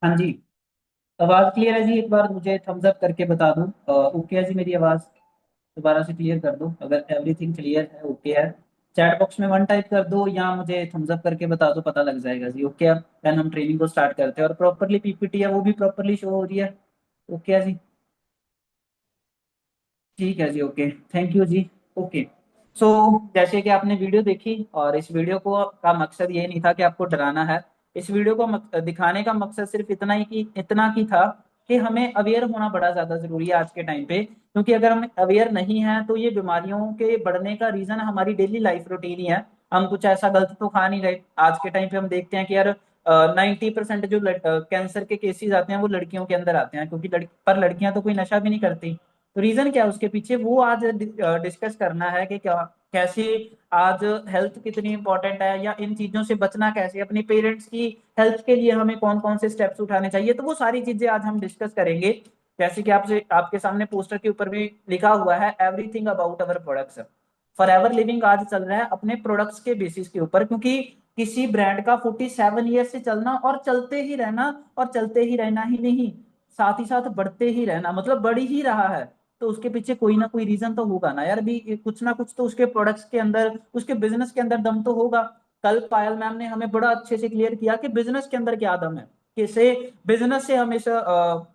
हाँ जी। आवाज क्लियर है जी? एक बार मुझे थम्स अप करके बता दूं। ओके है जी मेरी आवाज? दोबारा से क्लियर कर दो अगर एवरीथिंग क्लियर है, ओके है। चैट बॉक्स में वन टाइप कर दो या मुझे थम्स अप करके बता दो, पता लग जाएगा जी। ओके है, देन हम ट्रेनिंग को स्टार्ट करते हैं। और प्रॉपरली पीपीटी है वो भी प्रॉपरली शो हो रही है? ओके है जी। ठीक है जी, ओके, थैंक यू जी। ओके। सो जैसे कि आपने वीडियो देखी, और इस वीडियो को का मकसद ये नहीं था कि आपको डराना है। इस वीडियो को दिखाने का मकसद सिर्फ इतना की था कि हमें अवेयर होना बड़ा ज्यादा जरूरी है आज के टाइम पे। क्योंकि अगर हम अवेयर नहीं है तो ये बीमारियों के बढ़ने का रीजन हमारी डेली लाइफ रूटीन ही है। हम कुछ ऐसा गलत तो खा नहीं रहे। आज के टाइम पे हम देखते हैं कि यार 90% जो कैंसर के केसेस आते हैं वो लड़कियों के अंदर आते हैं, क्योंकि पर लड़कियां तो कोई नशा भी नहीं करती। तो रीजन क्या है उसके पीछे, वो आज डिस्कस करना है कि क्या, कैसे आज हेल्थ कितनी इंपॉर्टेंट है, या इन चीजों से बचना कैसे, अपने पेरेंट्स की हेल्थ के लिए हमें कौन कौन से स्टेप्स उठाने चाहिए। तो वो सारी चीजें आज हम डिस्कस करेंगे। जैसे कि आपसे आपके सामने पोस्टर के ऊपर भी लिखा हुआ है, everything about our products. For ever living आज चल रहा है अपने प्रोडक्ट्स के बेसिस के ऊपर, क्योंकि किसी ब्रांड का 47 ईयर से चलना और चलते ही रहना, और चलते ही रहना ही नहीं, साथ ही साथ बढ़ते ही रहना, मतलब बढ़ ही रहा है। तो उसके पीछे कोई ना कोई रीजन तो होगा ना यार भी, कुछ ना कुछ तो उसके प्रोडक्ट्स के अंदर, उसके बिजनेस के अंदर दम तो होगा। कल पायल मैम ने हमें बड़ा अच्छे से क्लियर किया कि बिजनेस के अंदर क्या दम है, कैसे बिजनेस से हम इस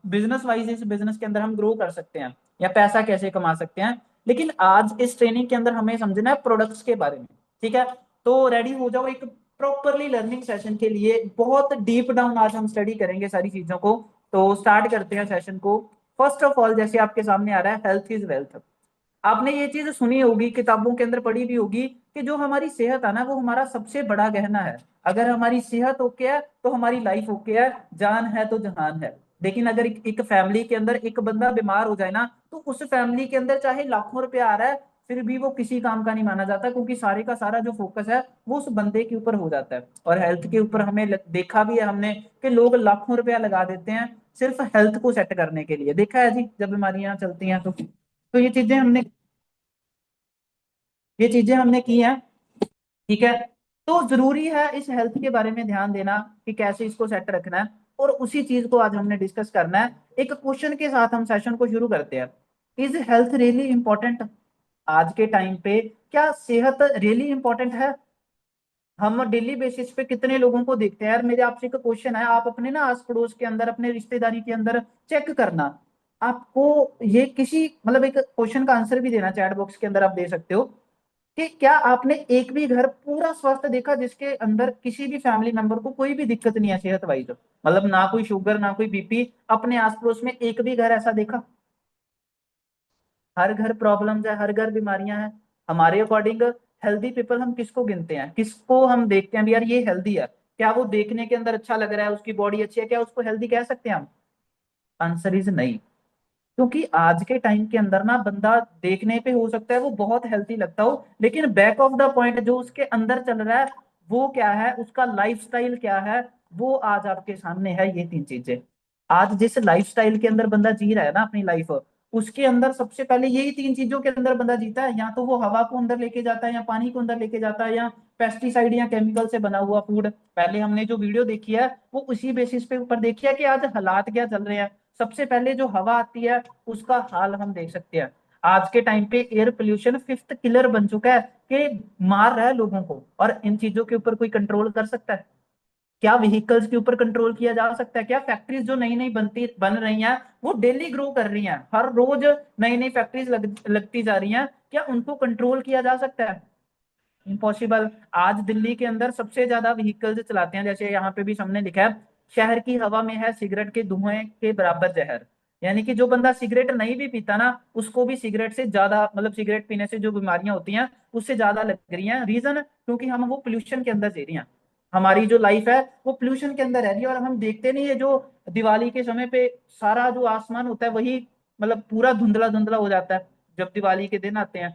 बिजनेस वाइज इस बिजनेस के अंदर हम ग्रो कर सकते हैं, या पैसा कैसे कमा सकते हैं। लेकिन आज इस ट्रेनिंग के अंदर हमें समझना है प्रोडक्ट्स के बारे में। ठीक है, तो रेडी हो जाओ एक प्रॉपरली लर्निंग सेशन के लिए। बहुत डीप डाउन आज हम स्टडी करेंगे सारी चीजों को। तो स्टार्ट करते हैं सेशन को। फर्स्ट ऑफ ऑल, जैसे आपके सामने आ रहा है, हेल्थ इज वेल्थ। आपने ये चीज सुनी होगी, किताबों के अंदर पढ़ी भी होगी, कि जो हमारी सेहत है ना वो हमारा सबसे बड़ा गहना है। अगर हमारी सेहत ओके है तो हमारी लाइफ ओके है, जान है तो जहान है। लेकिन अगर एक फैमिली के अंदर एक बंदा बीमार हो जाए ना, तो उस फैमिली के अंदर चाहे लाखों रुपया आ रहा है, फिर भी वो किसी काम का नहीं माना जाता, क्योंकि सारे का सारा जो फोकस है वो उस बंदे के ऊपर हो जाता है। और हेल्थ के ऊपर हमें देखा भी है हमने कि लोग लाखों रुपया लगा देते हैं सिर्फ हेल्थ को सेट करने के लिए। देखा है जी, जब बीमारियां चलती हैं तो ये चीजें हमने की हैं। ठीक है, तो जरूरी है इस हेल्थ के बारे में ध्यान देना कि कैसे इसको सेट रखना है। और उसी चीज को आज हमने डिस्कस करना है। एक क्वेश्चन के साथ हम सेशन को शुरू करते हैं। Is health really important? आज के टाइम पे क्या सेहत रियली इंपॉर्टेंट है? हम डेली बेसिस पे कितने लोगों को देखते हैं यार। मेरे आपसे एक क्वेश्चन है, आप अपने ना आस पड़ोस के अंदर, अपने रिश्तेदारी के अंदर चेक करना। आपको ये किसी मतलब एक क्वेश्चन का आंसर भी देना, चैट बॉक्स के अंदर आप दे सकते हो, कि क्या आपने एक भी घर पूरा स्वस्थ देखा जिसके अंदर किसी भी फैमिली मेंबर को कोई भी दिक्कत नहीं है सेहत वाइज, मतलब ना कोई शुगर ना कोई बीपी, अपने आस पड़ोस में एक भी घर ऐसा देखा? हर घर प्रॉब्लम्स है, हर घर बीमारियां हैं। हमारे अकॉर्डिंग हेल्दी पीपल हम किसको गिनते हैं, किसको हम देखते हैं भी यार ये हेल्दी है? क्या वो देखने के अंदर अच्छा लग रहा है, उसकी बॉडी अच्छी है, क्या उसको हेल्दी कह सकते हैं हम? आंसर इज नहीं। क्योंकि आज के टाइम के अंदर ना बंदा देखने पे हो सकता है वो बहुत हेल्थी लगता हो, लेकिन बैक ऑफ द पॉइंट जो उसके अंदर चल रहा है वो क्या है, उसका लाइफस्टाइल क्या है, वो आज आपके सामने है। ये तीन चीजें आज जिस लाइफस्टाइल के अंदर बंदा जी रहा है ना अपनी लाइफ, उसके अंदर सबसे पहले यही तीन चीजों के अंदर बंदा जीता है। या तो वो हवा को अंदर लेके जाता है, या पानी को अंदर लेके जाता है, या पेस्टिसाइड या केमिकल से बना हुआ फूड। पहले हमने जो वीडियो देखी है वो उसी बेसिस पे ऊपर देखी है कि आज हालात क्या चल रहे हैं। सबसे पहले जो हवा आती है उसका हाल हम देख सकते हैं। आज के टाइम पे एयर पोल्यूशन फिफ्थ किलर बन चुका है, कि मार रहा है लोगों को। और इन चीजों के ऊपर कोई कंट्रोल कर सकता है? क्या व्हीकल्स के ऊपर कंट्रोल किया जा सकता है? क्या फैक्ट्रीज जो नई नई बन रही हैं वो डेली ग्रो कर रही हैं, हर रोज नई नई फैक्ट्रीज लगती जा रही हैं, क्या उनको कंट्रोल किया जा सकता है? इम्पॉसिबल। आज दिल्ली के अंदर सबसे ज्यादा व्हीकल्स चलाते हैं, जैसे यहाँ पे भी सामने लिखा है, शहर की हवा में है सिगरेट के धुएं के बराबर जहर। यानी कि जो बंदा सिगरेट नहीं भी पीता ना, उसको भी सिगरेट से ज्यादा, मतलब सिगरेट पीने से जो बीमारियां होती हैं उससे ज्यादा लग रही हैं। रीजन क्योंकि हम वो पोल्यूशन के अंदर जी रही हैं। हमारी जो लाइफ है वो पोल्यूशन के अंदर रह रही है। और हम देखते नहीं है, जो दिवाली के समय पे सारा जो आसमान होता है वही मतलब पूरा धुंधला धुंधला हो जाता है जब दिवाली के दिन आते हैं।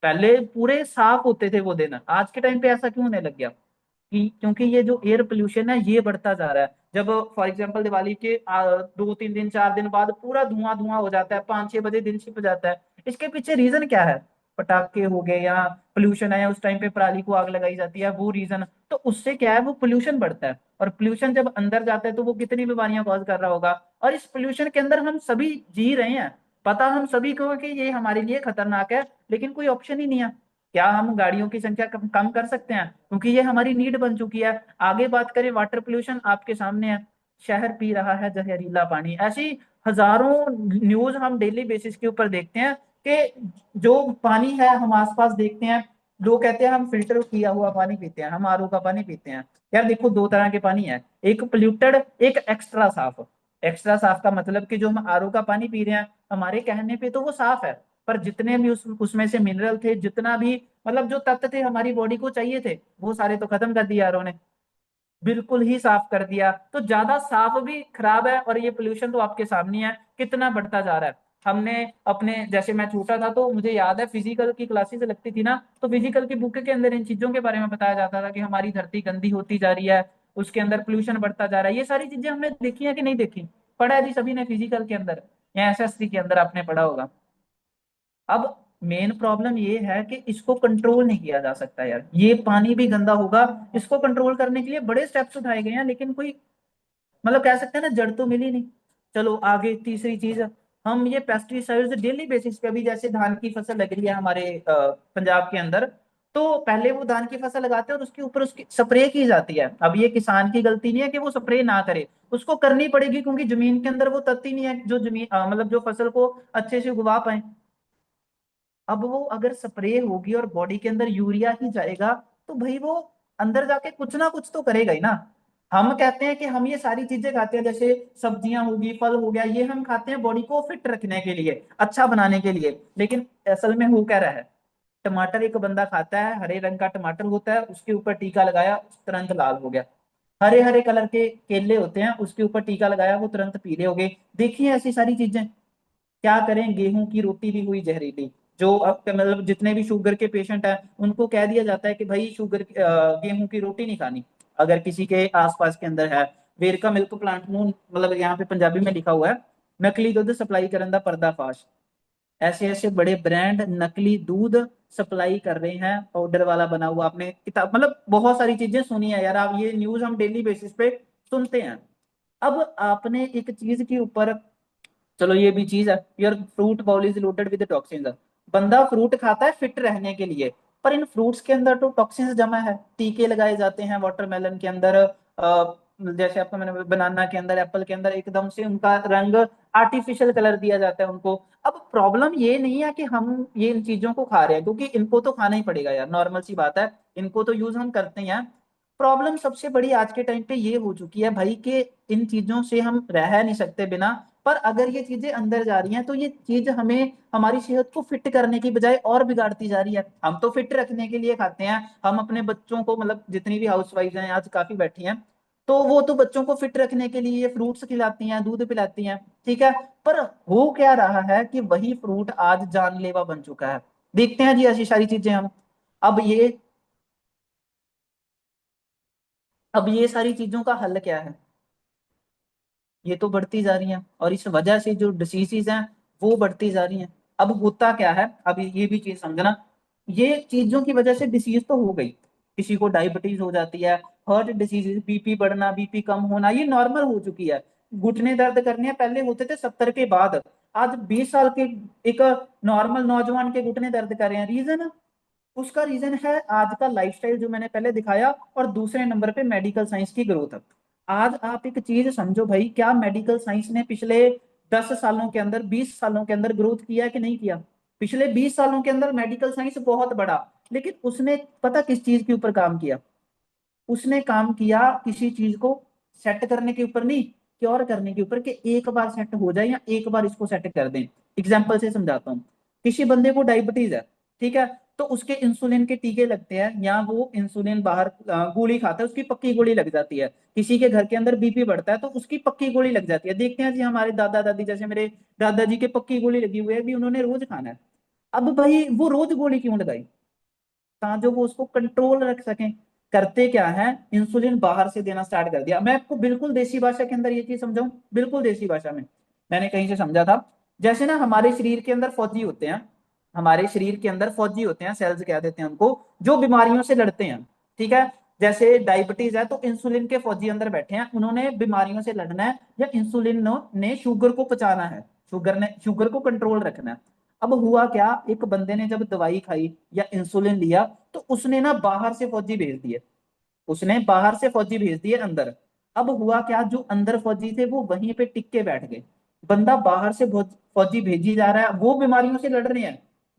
पहले पूरे साफ होते थे वो दिन, आज के टाइम पे ऐसा क्यों होने लग गया? कि क्योंकि ये जो एयर पोल्यूशन है ये बढ़ता जा रहा है। जब फॉर एग्जांपल दिवाली के 2 3 दिन 4 दिन बाद पूरा धुआं धुआं हो जाता है, 5 6 बजे दिन छिप जाता है, इसके पीछे रीजन क्या है? पटाखे हो गए या पोल्यूशन है, या उस टाइम पे पराली को आग लगाई जाती है, वो रीजन, तो उससे क्या है, वो पोल्यूशन बढ़ता है, और पोल्यूशन जब अंदर जाता है तो वो कितनी बीमारियां कॉज कर रहा होगा। और इस पोल्यूशन के अंदर हम सभी जी रहे हैं, पता हम सभी को है कि ये हमारे लिए खतरनाक है, लेकिन कोई ऑप्शन ही नहीं है। क्या हम गाड़ियों की संख्या कम कर सकते हैं, क्योंकि ये हमारी नीड बन चुकी है। आगे बात करें वाटर पोल्यूशन, आपके सामने है, शहर पी रहा है जहरीला पानी। ऐसी हजारों न्यूज हम डेली बेसिस के ऊपर देखते हैं कि जो पानी है हम आसपास देखते हैं, लोग कहते हैं हम फिल्टर किया हुआ पानी पीते हैं, हम आरओ का पानी पीते हैं। यार देखो, दो तरह के पानी है, एक पोल्यूटेड, एक एक्स्ट्रा साफ। एक्स्ट्रा साफ का मतलब कि जो हम आरओ का पानी पी रहे हैं, हमारे कहने पे तो वो साफ है, पर जितने भी उसमें से मिनरल थे, जितना भी मतलब जो तत्व थे हमारी बॉडी को चाहिए थे, वो सारे तो खत्म कर दिया आरओ ने, बिल्कुल ही साफ कर दिया। तो ज्यादा साफ भी खराब है, और ये पोल्यूशन तो आपके सामने है कितना बढ़ता जा रहा है। हमने अपने, जैसे मैं छोटा था तो मुझे याद है फिजिकल की क्लासेस लगती थी ना, तो फिजिकल की बुक के अंदर इन चीजों के बारे में बताया जाता था कि हमारी धरती गंदी होती जा रही है, उसके अंदर पोल्यूशन बढ़ता जा रहा है। ये सारी चीजें हमने देखी है कि नहीं देखी? पढ़ा है जी सभी ने फिजिकल के अंदर, या एसएससी के अंदर आपने पढ़ा होगा। अब मेन प्रॉब्लम ये है कि इसको कंट्रोल नहीं किया जा सकता यार, ये पानी भी गंदा होगा, इसको कंट्रोल करने के लिए बड़े स्टेप्स उठाए गए हैं, लेकिन कोई मतलब कह सकते हैं ना, जड़ तो मिली नहीं। चलो आगे तीसरी चीज, हम ये पेस्टिसाइड्स डेली बेसिस पे भी, जैसे धान की फसल लग रही है हमारे पंजाब के अंदर, तो पहले वो धान की फसल लगाते हैं और उसके ऊपर उसकी स्प्रे की जाती है। अब ये किसान की गलती नहीं है कि वो स्प्रे ना करे, उसको करनी पड़ेगी, क्योंकि जमीन के अंदर वो तत्व ही नहीं है जो जमीन मतलब जो फसल को अच्छे से उगवा पाए। अब वो अगर स्प्रे होगी और बॉडी के अंदर यूरिया ही जाएगा, तो भाई वो अंदर जाके कुछ ना कुछ तो करेगा ही ना। हम कहते हैं कि हम ये सारी चीजें खाते हैं, जैसे सब्जियां होगी, फल हो गया, ये हम खाते हैं बॉडी को फिट रखने के लिए, अच्छा बनाने के लिए, लेकिन असल में हो क्या रहा है? टमाटर एक बंदा खाता है, हरे रंग का टमाटर होता है, उसके ऊपर टीका लगाया, तुरंत लाल हो गया। हरे हरे कलर के केले होते हैं, उसके ऊपर टीका लगाया, वो तुरंत पीले हो गए। देखिए ऐसी सारी चीजें। क्या करें, गेहूं की रोटी भी हुई जहरीली। जो अब मतलब जितने भी शुगर के पेशेंट हैं, उनको कह दिया जाता है कि भाई शुगर गेहूं की रोटी नहीं खानी, अगर किसी के आसपास के अंदर है। वेरका मिल्क प्लांट ਨੂੰ मतलब यहाँ पे पंजाबी में लिखा हुआ है, नकली दूध सप्लाई करने का पर्दाफाश। ऐसे ऐसे बड़े ब्रांड नकली दूध सप्लाई कर रहे हैं, पाउडर वाला बना हुआ। आपने किताब मतलब बहुत सारी चीजें सुनी है यार, आप ये न्यूज हम डेली बेसिस पे सुनते हैं। अब आपने एक चीज के ऊपर, चलो ये भी चीज है, your fruit bowl is loaded with toxins. बंदा फ्रूट खाता है फिट रहने के लिए, पर इन फ्रूट्स के अंदर तो टॉक्सिन्स जमा है, टीके लगाए जाते हैं वाटरमेलन के अंदर, जैसे आपको मैंने बनाना के अंदर, एप्पल के अंदर, एकदम से उनका रंग आर्टिफिशियल कलर दिया जाता है उनको। अब प्रॉब्लम ये नहीं है कि हम ये इन चीजों को खा रहे हैं, क्योंकि इनको तो खाना ही पड़ेगा यार, नॉर्मल सी बात है, इनको तो यूज हम करते हैं। प्रॉब्लम सबसे बड़ी आज के टाइम पे ये हो चुकी है भाई कि इन चीजों से हम रह नहीं सकते बिना। पर अगर ये चीजें अंदर जा रही हैं, तो ये चीज हमें हमारी सेहत को फिट करने की बजाय और बिगाड़ती जा रही है। हम तो फिट रखने के लिए खाते हैं, हम अपने बच्चों को, मतलब जितनी भी हाउस वाइफ हैं आज काफी बैठी हैं, तो वो तो बच्चों को फिट रखने के लिए फ्रूट्स खिलाती हैं, दूध पिलाती हैं, ठीक है। पर हो क्या रहा है कि वही फ्रूट आज जानलेवा बन चुका है। देखते हैं जी ऐसी सारी चीजें हम। अब ये अब ये सारी चीजों का हल क्या है? ये तो बढ़ती जा रही हैं, और इस वजह से जो डिसीजेज हैं वो बढ़ती जा रही हैं। अब होता क्या है, अब ये भी चीज समझना, ये चीजों की वजह से डिसीज तो हो गई, किसी को डायबिटीज हो जाती है, हार्ट डिसीज, बीपी बढ़ना, बीपी कम होना, ये नॉर्मल हो चुकी है। घुटने दर्द करने पहले होते थे 70 के बाद, आज 20 साल के एक नॉर्मल नौजवान के घुटने दर्द कर रहे हैं। रीजन, उसका रीजन है आज का लाइफस्टाइल जो मैंने पहले दिखाया, और दूसरे नंबर पे मेडिकल साइंस की ग्रोथ। आज आप एक चीज समझो भाई, क्या मेडिकल साइंस ने पिछले 10 सालों के अंदर, 20 सालों के अंदर ग्रोथ किया है कि नहीं किया? पिछले 20 सालों के अंदर मेडिकल साइंस बहुत बड़ा, लेकिन उसने पता किस चीज के ऊपर काम किया? उसने काम किया किसी चीज को सेट करने के ऊपर नहीं, क्योर करने के ऊपर, कि एक बार सेट हो जाए या एक बार इसको सेट कर दें। एग्जाम्पल से समझाता हूँ। किसी बंदे को डायबिटीज है, ठीक है, तो उसके इंसुलिन के टीके लगते हैं, या वो इंसुलिन बाहर गोली खाता है, उसकी पक्की गोली लग जाती है। किसी के घर के अंदर बीपी बढ़ता है, तो उसकी पक्की गोली लग जाती है। देखते हैं जी हमारे दादा दादी, जैसे मेरे दादाजी के पक्की गोली लगी हुई है, भी उन्होंने रोज खाना है। अब भाई वो रोज गोली क्यों लगाई? जो वो उसको कंट्रोल रख सकें। करते क्या है, इंसुलिन बाहर से देना स्टार्ट कर दिया। मैं आपको बिल्कुल देसी भाषा के अंदर ये चीज समझाऊं, बिल्कुल देसी भाषा में, मैंने कहीं से समझा था। जैसे ना हमारे शरीर के अंदर फौजी होते हैं, हमारे शरीर के अंदर फौजी होते हैं, सेल्स कह देते हैं उनको, जो बीमारियों से लड़ते हैं। ठीक है, जैसे डायबिटीज है तो इंसुलिन के फौजी अंदर बैठे हैं, उन्होंने बीमारियों से लड़ना है, या इंसुलिन ने शुगर को पचाना है, शुगर को कंट्रोल रखना है। अब हुआ क्या, एक बंदे ने जब दवाई खाई या इंसुलिन लिया, तो उसने ना बाहर से फौजी भेज दिए, उसने बाहर से फौजी भेज दिए अंदर। अब हुआ क्या, जो अंदर फौजी थे वो वहीं पे टिक के बैठ गए। बंदा बाहर से फौजी भेजी जा रहा है, वो बीमारियों से लड़ रहे हैं।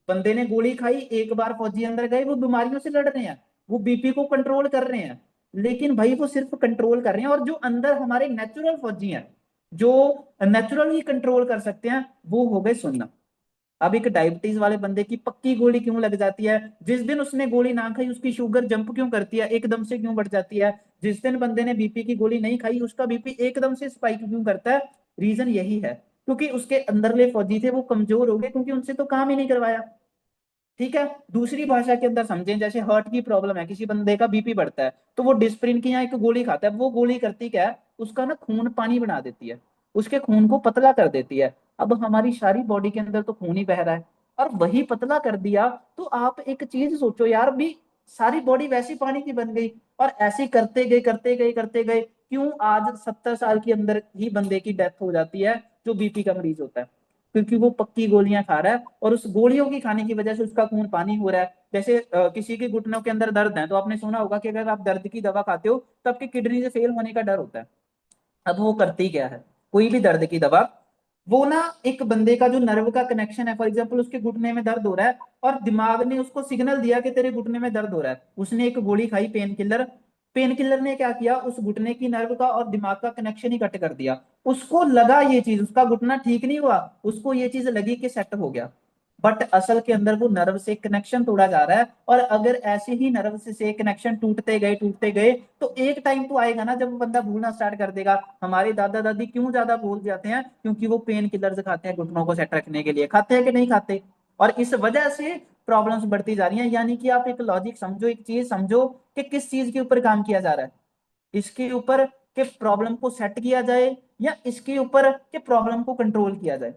बंदे ने गोली खाई, एक बार फौजी अंदर गए, वो बीमारियों से लड़ रहे हैं, वो बीपी को कंट्रोल कर रहे हैं। लेकिन भाई वो सिर्फ कंट्रोल कर रहे हैं, और जो अंदर हमारे नेचुरल फौजी हैं, जो नेचुरली कंट्रोल कर सकते हैं, वो हो गए सुन्ना। अब एक डायबिटीज वाले बंदे की पक्की गोली क्यों लग जाती है, जिस दिन उसने गोली ना खाई उसकी शुगर जंप क्यों करती है, एकदम से क्यों बढ़ जाती है, जिस दिन बंदे ने बीपी की गोली नहीं खाई उसका बीपी एकदम से स्पाइक क्यों करता है। रीजन यही है, क्योंकि उसके अंदरले फौजी थे वो कमजोर हो गए, क्योंकि उनसे तो काम ही नहीं करवाया। ठीक है, दूसरी भाषा के अंदर समझें, जैसे हार्ट की प्रॉब्लम है, किसी बंदे का बीपी बढ़ता है, तो वो डिस्प्रिन की यहाँ एक गोली खाता है, वो गोली करती क्या है, उसका ना खून पानी बना देती है, उसके खून को पतला कर देती है। अब हमारी सारी बॉडी के अंदर तो खून ही बह रहा है, और वही पतला कर दिया, तो आप एक चीज सोचो यार भी, सारी बॉडी वैसी पानी की बन गई, और ऐसे करते गए करते गए करते गए, क्यों आज 70 साल के अंदर ही बंदे की डेथ हो जाती है, जो बीपी का मरीज होता है, क्योंकि वो पक्की गोलियां खा रहा है, और उस गोलियों की खाने की वजह से उसका खून पानी हो रहा है। जैसे किसी के घुटनों के अंदर दर्द है, तो आपने सुना होगा कि अगर आप दर्द की दवा खाते हो तो आपकी किडनी से फेल होने का डर होता है। अब वो करती क्या है, कोई भी दर्द की दवा, वो ना एक बंदे का जो नर्व का कनेक्शन है, फॉर एग्जाम्पल उसके घुटने में दर्द हो रहा है, और दिमाग ने उसको सिग्नल दिया कि तेरे घुटने में दर्द हो रहा है, उसने एक गोली खाई पेन किलर, पेन किलर ने क्या किया, उस घुटने की नर्व का और दिमाग का कनेक्शन ही कट कर दिया। उसको लगा ये चीज, उसका घुटना ठीक नहीं हुआ, उसको ये चीज लगी कि सेट हो गया, बट असल के अंदर वो नर्व से कनेक्शन तोड़ा जा रहा है। और अगर ऐसे ही नर्व से कनेक्शन टूटते गए, तो एक टाइम तो आएगा ना जब बंदा भूलना स्टार्ट कर देगा। हमारे दादा दादी क्यों ज्यादा भूल जाते हैं, क्योंकि वो पेन किलर्स खाते हैं घुटनों को सेट रखने के लिए, खाते हैं कि नहीं खाते, और इस वजह से प्रॉब्लम्स बढ़ती जा रही हैं। यानी कि आप एक लॉजिक समझो, एक चीज समझो कि किस चीज के ऊपर काम किया जा रहा है, इसके ऊपर कि प्रॉब्लम को सेट किया जाए, या इसके ऊपर कि प्रॉब्लम को कंट्रोल किया जाए।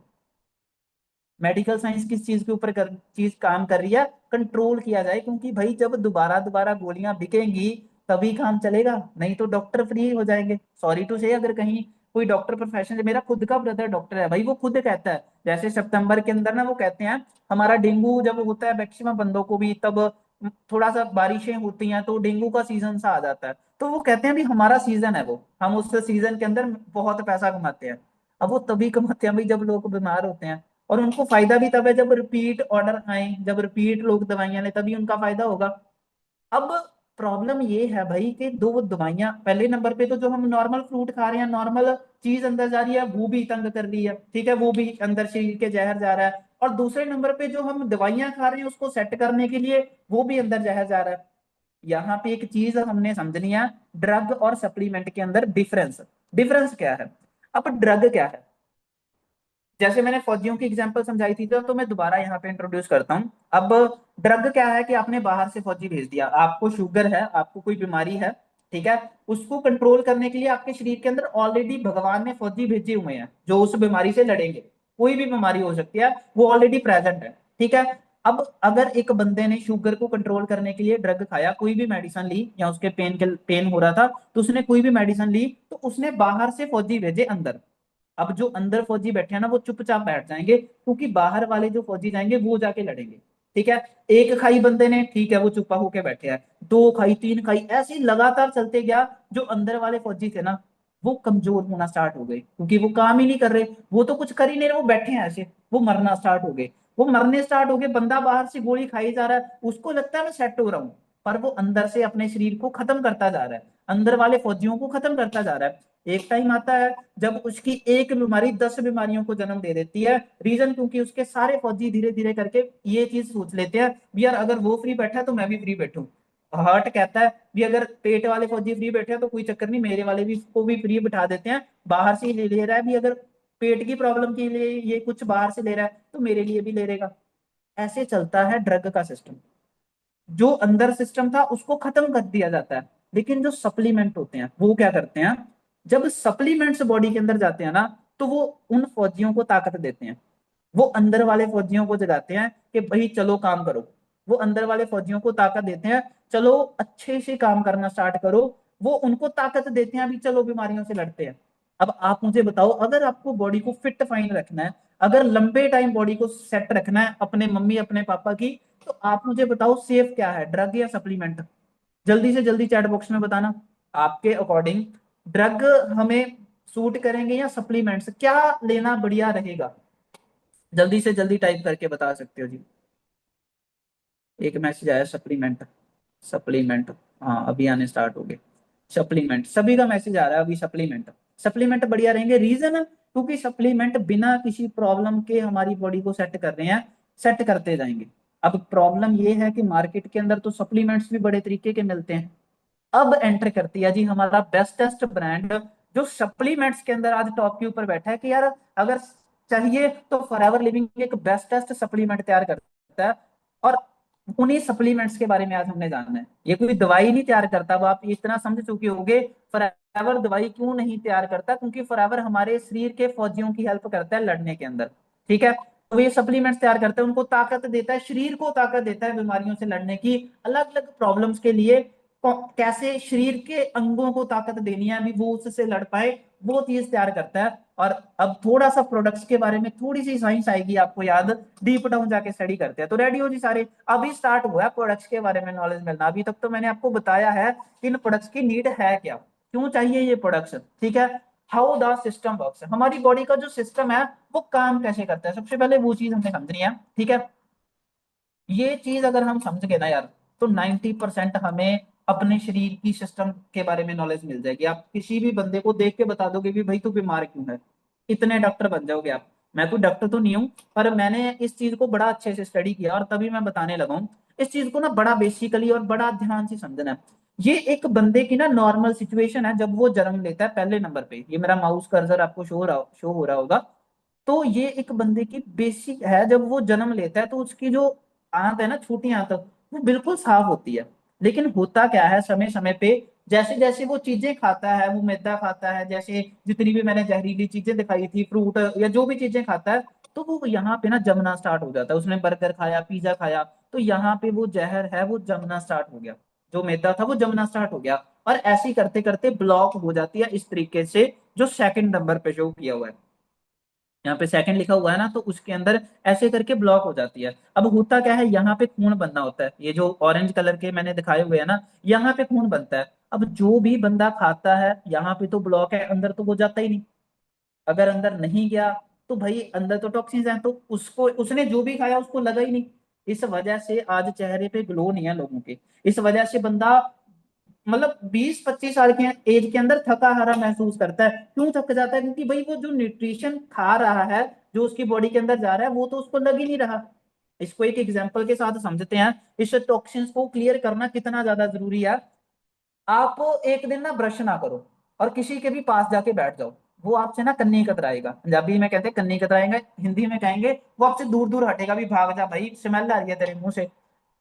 मेडिकल साइंस किस चीज के ऊपर चीज काम कर रही है, कंट्रोल किया जाए, क्योंकि भाई जब दोबारा दोबारा गोलियां बिकेंगी तभी काम चलेगा, नहीं तो डॉक्टर फ्री हो जाएंगे। सॉरी टू से, अगर कहीं कोई डॉक्टर प्रोफेशन, मेरा खुद का ब्रदर डॉक्टर है भाई, वो खुद कहता है, जैसे सितंबर के अंदर ना वो कहते हैं, हमारा डेंगू जब होता है मैक्सिमम बंदों को भी, तब थोड़ा सा बारिशें होती हैं तो डेंगू का सीजन सा आ जाता है, तो वो कहते हैं भी हमारा सीजन है वो, हम उस सीजन के अंदर बहुत पैसा कमाते हैं। अब वो तभी कमाते हैं भाई जब लोग बीमार होते हैं, और उनको फायदा भी तब है जब रिपीट ऑर्डर आए, जब रिपीट लोग दवाइयां लें, तभी उनका फायदा होगा। अब प्रॉब्लम ये है भाई कि दो दवाइयां, पहले नंबर पे तो जो हम नॉर्मल फ्रूट खा रहे हैं, नॉर्मल चीज अंदर जा रही है, वो भी तंग कर रही है, ठीक है, वो भी अंदर शरीर के जहर जा रहा है, और दूसरे नंबर पे जो हम दवाइयां खा रहे हैं उसको सेट करने के लिए, वो भी अंदर जहर जा रहा है। यहाँ पे एक चीज हमने समझनी है, ड्रग और सप्लीमेंट के अंदर डिफरेंस, डिफरेंस क्या है। अब ड्रग क्या है, जैसे मैंने फौजियों की एग्जांपल समझाई थी, तो मैं दोबारा यहाँ पे इंट्रोड्यूस करता हूँ। अब ड्रग क्या है कि आपने बाहर से फौजी भेज दिया, आपको शुगर है, आपको कोई बीमारी है, ठीक है, उसको कंट्रोल करने के लिए आपके शरीर के अंदर ऑलरेडी भगवान ने फौजी भेजे हुए हैं जो उस बीमारी से लड़ेंगे, कोई भी बीमारी हो सकती है, वो ऑलरेडी प्रेजेंट है। ठीक है, अब अगर एक बंदे ने शुगर को कंट्रोल करने के लिए ड्रग खाया, कोई भी मेडिसिन ली, या उसके पेन हो रहा था तो उसने कोई भी मेडिसिन ली, तो उसने बाहर से फौजी भेजे अंदर। अब जो अंदर फौजी बैठे हैं ना वो चुपचाप बैठ जाएंगे, क्योंकि बाहर वाले जो फौजी जाएंगे वो जाके लड़ेंगे। ठीक है, एक खाई बंदे ने, ठीक है, वो चुपा होके बैठे हैं, दो खाई, तीन खाई, ऐसे ही लगातार चलते गया, जो अंदर वाले फौजी थे ना वो कमजोर होना स्टार्ट हो गए, क्योंकि वो काम ही नहीं कर रहे, वो तो कुछ कर ही नहीं रहे, वो बैठे हैं ऐसे, वो मरना स्टार्ट हो गए, वो मरने स्टार्ट हो गए। बंदा बाहर से गोली खाई जा रहा है, उसको लगता है मैं सेट हो रहा हूँ, पर वो अंदर से अपने शरीर को खत्म करता जा रहा है, अंदर वाले फौजियों को खत्म करता जा रहा है। एक टाइम आता है जब उसकी एक बीमारी 10 बीमारियों को जन्म दे देती है। रीजन, क्योंकि उसके सारे फौजी धीरे धीरे करके ये चीज सोच लेते हैं भी यार अगर वो फ्री बैठा है तो मैं भी फ्री बैठूं। हार्ट कहता है भी अगर पेट वाले फौजी फ्री बैठे हैं तो कोई चक्कर नहीं, मेरे वाले भी को भी फ्री बिठा देते हैं, बाहर से ही ले रहा है भी, अगर पेट की प्रॉब्लम के लिए ये कुछ बाहर से ले रहा है तो मेरे लिए भी ले लेगा। ऐसे चलता है ड्रग का सिस्टम, जो अंदर सिस्टम था उसको खत्म कर दिया जाता है। लेकिन जो सप्लीमेंट होते हैं वो क्या करते हैं, जब सप्लीमेंट्स बॉडी के अंदर जाते हैं ना, तो वो उन फौजियों को ताकत देते हैं। वो अंदर वाले फौजियों को जगाते हैं कि भाई चलो काम करो। वो अंदर वाले फौजियों को ताकत देते हैं, चलो अच्छे से काम करना स्टार्ट करो। वो उनको ताकत देते हैं, अभी चलो बीमारियों से लड़ते हैं। अब आप मुझे बताओ, अगर आपको बॉडी को फिट फाइन रखना है, अगर लंबे टाइम बॉडी को सेट रखना है अपने मम्मी अपने पापा की, तो आप मुझे बताओ सेफ क्या है, ड्रग या सप्लीमेंट? जल्दी से जल्दी चैट बॉक्स में बताना। आपके अकॉर्डिंग ड्रग हमें सूट करेंगे या सप्लीमेंट्स, क्या लेना बढ़िया रहेगा? जल्दी से जल्दी टाइप करके बता सकते हो जी। एक मैसेज आया सप्लीमेंट, सप्लीमेंट। हाँ अभी आने स्टार्ट हो गए। सप्लीमेंट, सभी का मैसेज आ रहा है अभी सप्लीमेंट। सप्लीमेंट बढ़िया रहेंगे, रीजन क्योंकि सप्लीमेंट बिना किसी प्रॉब्लम के हमारी बॉडी को सेट कर रहे हैं, सेट करते जाएंगे। अब प्रॉब्लम ये है कि मार्केट के अंदर तो सप्लीमेंट्स भी बड़े तरीके के मिलते हैं। अब एंटर करती है जी हमारा बेस्टेस्ट ब्रांड, जो सप्लीमेंट्स के अंदर आज टॉप के ऊपर बैठा है कि यार अगर चाहिए तो फॉरएवर लिविंग एक बेस्टेस्ट सप्लीमेंट तैयार करता है। और उन्हीं सप्लीमेंट्स के बारे में आज हमने जानना है। ये कोई दवाई नहीं तैयार करता, अब आप इतना समझ चुके होंगे। फॉरएवर दवाई क्यों नहीं तैयार करता? क्योंकि फॉरएवर हमारे शरीर के फौजियों की हेल्प करता है लड़ने के अंदर। ठीक है, तो ये सप्लीमेंट्स तैयार करता है, उनको ताकत देता है, शरीर को ताकत देता है बीमारियों से लड़ने की, अलग अलग प्रॉब्लम्स के लिए कैसे शरीर के अंगों को ताकत देनी है अभी वो उससे लड़ पाए, वो चीज तैयार करता है। और अब थोड़ा सा प्रोडक्ट्स के बारे में थोड़ी सी साइंस आएगी आपको याद, डीप डाउन जाके स्टडी करते हैं। तो रेडी हो जी सारे? अभी स्टार्ट हुआ है प्रोडक्ट्स के बारे में नॉलेज मिलना। अभी तक तो मैंने आपको बताया है कि इन प्रोडक्ट्स की नीड है क्या, क्यों चाहिए ये प्रोडक्ट्स। ठीक है, हाउ द सिस्टम वर्क्स, हमारी बॉडी का जो सिस्टम है वो काम कैसे करता है, सबसे पहले वो चीज हमें समझनी है। ठीक है, ये चीज अगर हम समझ गए ना यार, तो 90% हमें अपने शरीर की सिस्टम के बारे में नॉलेज मिल जाएगी। आप किसी भी बंदे को देख के बता दोगे भी भाई तू बीमार क्यों है, इतने डॉक्टर बन जाओगे आप। मैं कोई डॉक्टर तो नहीं हूं, पर मैंने इस चीज को बड़ा अच्छे से स्टडी किया और तभी मैं बताने लगा हूं। इस चीज को ना बड़ा बेसिकली और बड़ा ध्यान से समझना है। ये एक बंदे की ना नॉर्मल सिचुएशन है जब वो जन्म लेता है। पहले नंबर पे ये मेरा माउस कर्सर आपको शो हो रहा होगा। तो ये एक बंदे की बेसिक है, जब वो जन्म लेता है तो उसकी जो आंत है ना, छोटी आंत, वो बिल्कुल साफ होती है। लेकिन होता क्या है, समय समय पे जैसे जैसे वो चीजें खाता है, वो मैदा खाता है, जैसे जितनी भी मैंने जहरीली चीजें दिखाई थी, फ्रूट या जो भी चीजें खाता है, तो वो यहाँ पे ना जमना स्टार्ट हो जाता है। उसने बर्गर खाया, पिज्जा खाया, तो यहाँ पे वो जहर है वो जमना स्टार्ट हो गया, जो मैदा था वो जमना स्टार्ट हो गया। और ऐसे ही करते करते ब्लॉक हो जाती है इस तरीके से, जो सेकंड नंबर पे शो किया हुआ है। यहाँ पे सेकंड लिखा हुआ है ना, तो उसके अंदर ऐसे करके ब्लॉक हो जाती है। अब होता क्या है, यहाँ पे खून बनना होता है, ये जो ऑरेंज कलर के मैंने दिखाए हुए हैं ना, यहाँ पे खून बनता है। अब जो भी बंदा खाता है, यहाँ पे तो ब्लॉक है, अंदर तो वो जाता ही नहीं। अगर अंदर नहीं गया तो भाई अंदर तो टॉक्सिन्स हैं, तो उसको उसने जो भी खाया उसको लगा ही नहीं। इस वजह से आज चेहरे पे ग्लो नहीं है लोगों के। इस वजह से बंदा मतलब 20-25 साल के एज के अंदर थका हारा महसूस करता है। क्यों थक जाता है? क्योंकि भाई वो जो न्यूट्रिशन खा रहा है, जो उसकी बॉडी के अंदर जा रहा है, वो तो उसको लग ही नहीं रहा। इसको एक एग्जांपल के साथ समझते हैं, इस टॉक्सिन्स को क्लियर करना कितना ज्यादा जरूरी है। आप एक दिन ना ब्रश ना करो और किसी के भी पास जाके बैठ जाओ, वो आपसे ना कन्नी कतराएगा। पंजाबी में कहते हैं कन्नी कतराएगा, हिंदी में कहेंगे वो आपसे दूर दूर हटेगा, भी भाग जा भाई, स्मेल आ रही है तेरे मुंह से।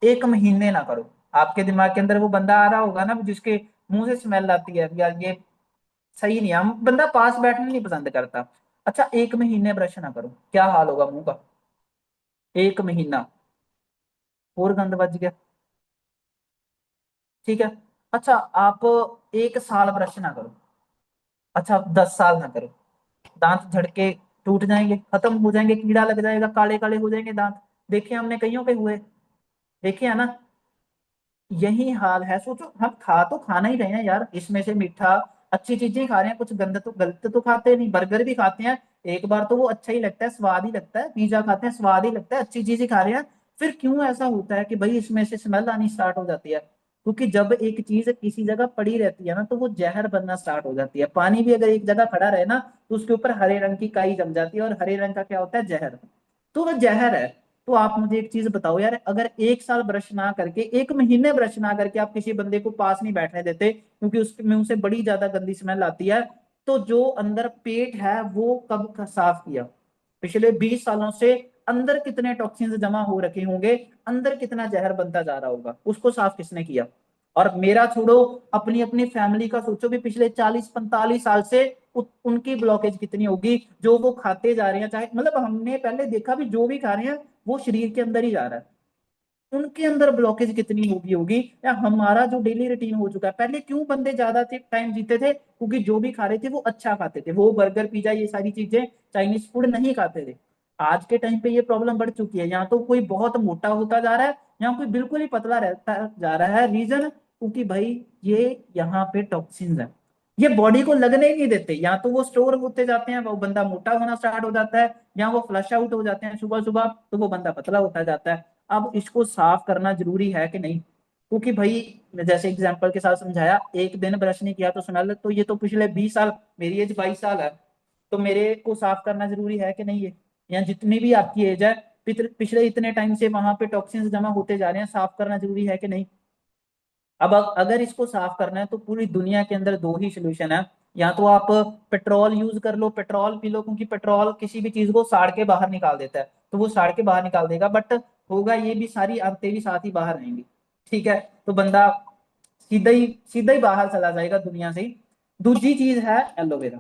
1 महीने ना करो। आपके दिमाग के अंदर वो बंदा आ रहा होगा ना जिसके मुंह से स्मेल आती है, यार ये सही नहीं है, हम बंदा पास बैठना नहीं पसंद करता। अच्छा 1 महीने ब्रश ना करो, क्या हाल होगा मुंह का? 1 महीना और गंद बच गया। ठीक है, अच्छा आप 1 साल ब्रश ना करो, अच्छा 10 साल ना करो, दांत झड़के टूट जाएंगे, खत्म हो जाएंगे, कीड़ा लग जाएगा, काले काले हो जाएंगे दांत। देखे हमने कईयों के हुए, देखे है ना। यही हाल है। सोचो हम खा तो खाना ही रहे हैं यार, इसमें से मीठा अच्छी चीजें खा रहे हैं, कुछ गंद तो गलत तो खाते नहीं। बर्गर भी खाते हैं, एक बार तो वो अच्छा ही लगता है, स्वाद ही लगता है। पिज्जा खाते हैं, स्वाद ही लगता है, अच्छी चीजें खा रहे हैं। फिर क्यों ऐसा होता है कि भाई इसमें से स्मेल आनी स्टार्ट हो जाती है? क्योंकि जब एक चीज किसी जगह पड़ी रहती है ना, तो वो जहर बनना स्टार्ट हो जाती है। पानी भी अगर एक जगह खड़ा रहे ना, तो उसके ऊपर हरे रंग की काई जम जाती है, और हरे रंग का क्या होता है? जहर। तो वह जहर है। तो आप मुझे एक चीज बताओ यार, अगर 1 साल ब्रश ना करके, 1 महीने ब्रश ना करके आप किसी बंदे को पास नहीं बैठने देते, क्योंकि उसके मुंह से बड़ी ज्यादा गंदी स्मेल आती है, तो जो अंदर पेट है वो कब साफ किया? पिछले 20 सालों से अंदर कितने टॉक्सिन्स जमा हो रखे होंगे, अंदर कितना जहर बनता जा रहा होगा, उसको साफ किसने किया? और मेरा छोड़ो, अपनी अपनी फैमिली का सोचो भी, पिछले 40-45 साल से उनकी ब्लॉकेज कितनी होगी, जो वो खाते जा रहे हैं, चाहे मतलब हमने पहले देखा भी जो भी खा रहे हैं वो शरीर के अंदर ही जा रहा है, उनके अंदर ब्लॉकेज कितनी होगी। या हमारा जो डेली रूटीन हो चुका है, पहले क्यों बंदे ज्यादा टाइम जीते थे, क्योंकि जो भी खा रहे थे वो अच्छा खाते थे, वो बर्गर पिज्जा ये सारी चीजें चाइनीज फूड नहीं खाते थे। आज के टाइम पे ये प्रॉब्लम बढ़ चुकी है, या तो कोई बहुत मोटा होता जा रहा है, या कोई बिल्कुल ही पतला रहता जा रहा है। रीजन, क्योंकि भाई ये यहाँ पे टॉक्सिन्स है, ये बॉडी को लगने ही नहीं देते, या तो वो स्टोर होते जाते हैं, वो बंदा मोटा होना स्टार्ट हो जाता है, या वो फ्लश आउट हो जाते हैं सुबह सुबह, तो वो बंदा पतला होता जाता है। अब इसको साफ करना जरूरी है कि नहीं, क्योंकि भाई जैसे एग्जांपल के साथ समझाया, एक दिन ब्रश नहीं किया तो स्मेल, तो ये तो पिछले 20 साल, मेरी एज 22 साल है, तो मेरे को साफ करना जरूरी है कि नहीं, ये या जितनी भी आपकी एज है, पिछले इतने टाइम से वहां पे टॉक्सिन्स जमा होते जा रहे हैं, साफ करना जरूरी है कि नहीं। अब अगर इसको साफ करना है तो पूरी दुनिया के अंदर दो ही सोल्यूशन है, या तो आप पेट्रोल यूज कर लो, पेट्रोल पी लो, क्योंकि पेट्रोल किसी भी चीज को साड़ के बाहर निकाल देता है, तो वो साड़ के बाहर निकाल देगा, बट होगा ये भी, सारी आदतें भी साथ ही बाहर आएंगी। ठीक है, तो बंदा सीधा ही बाहर चला जाएगा दुनिया से ही। दूसरी चीज है एलोवेरा,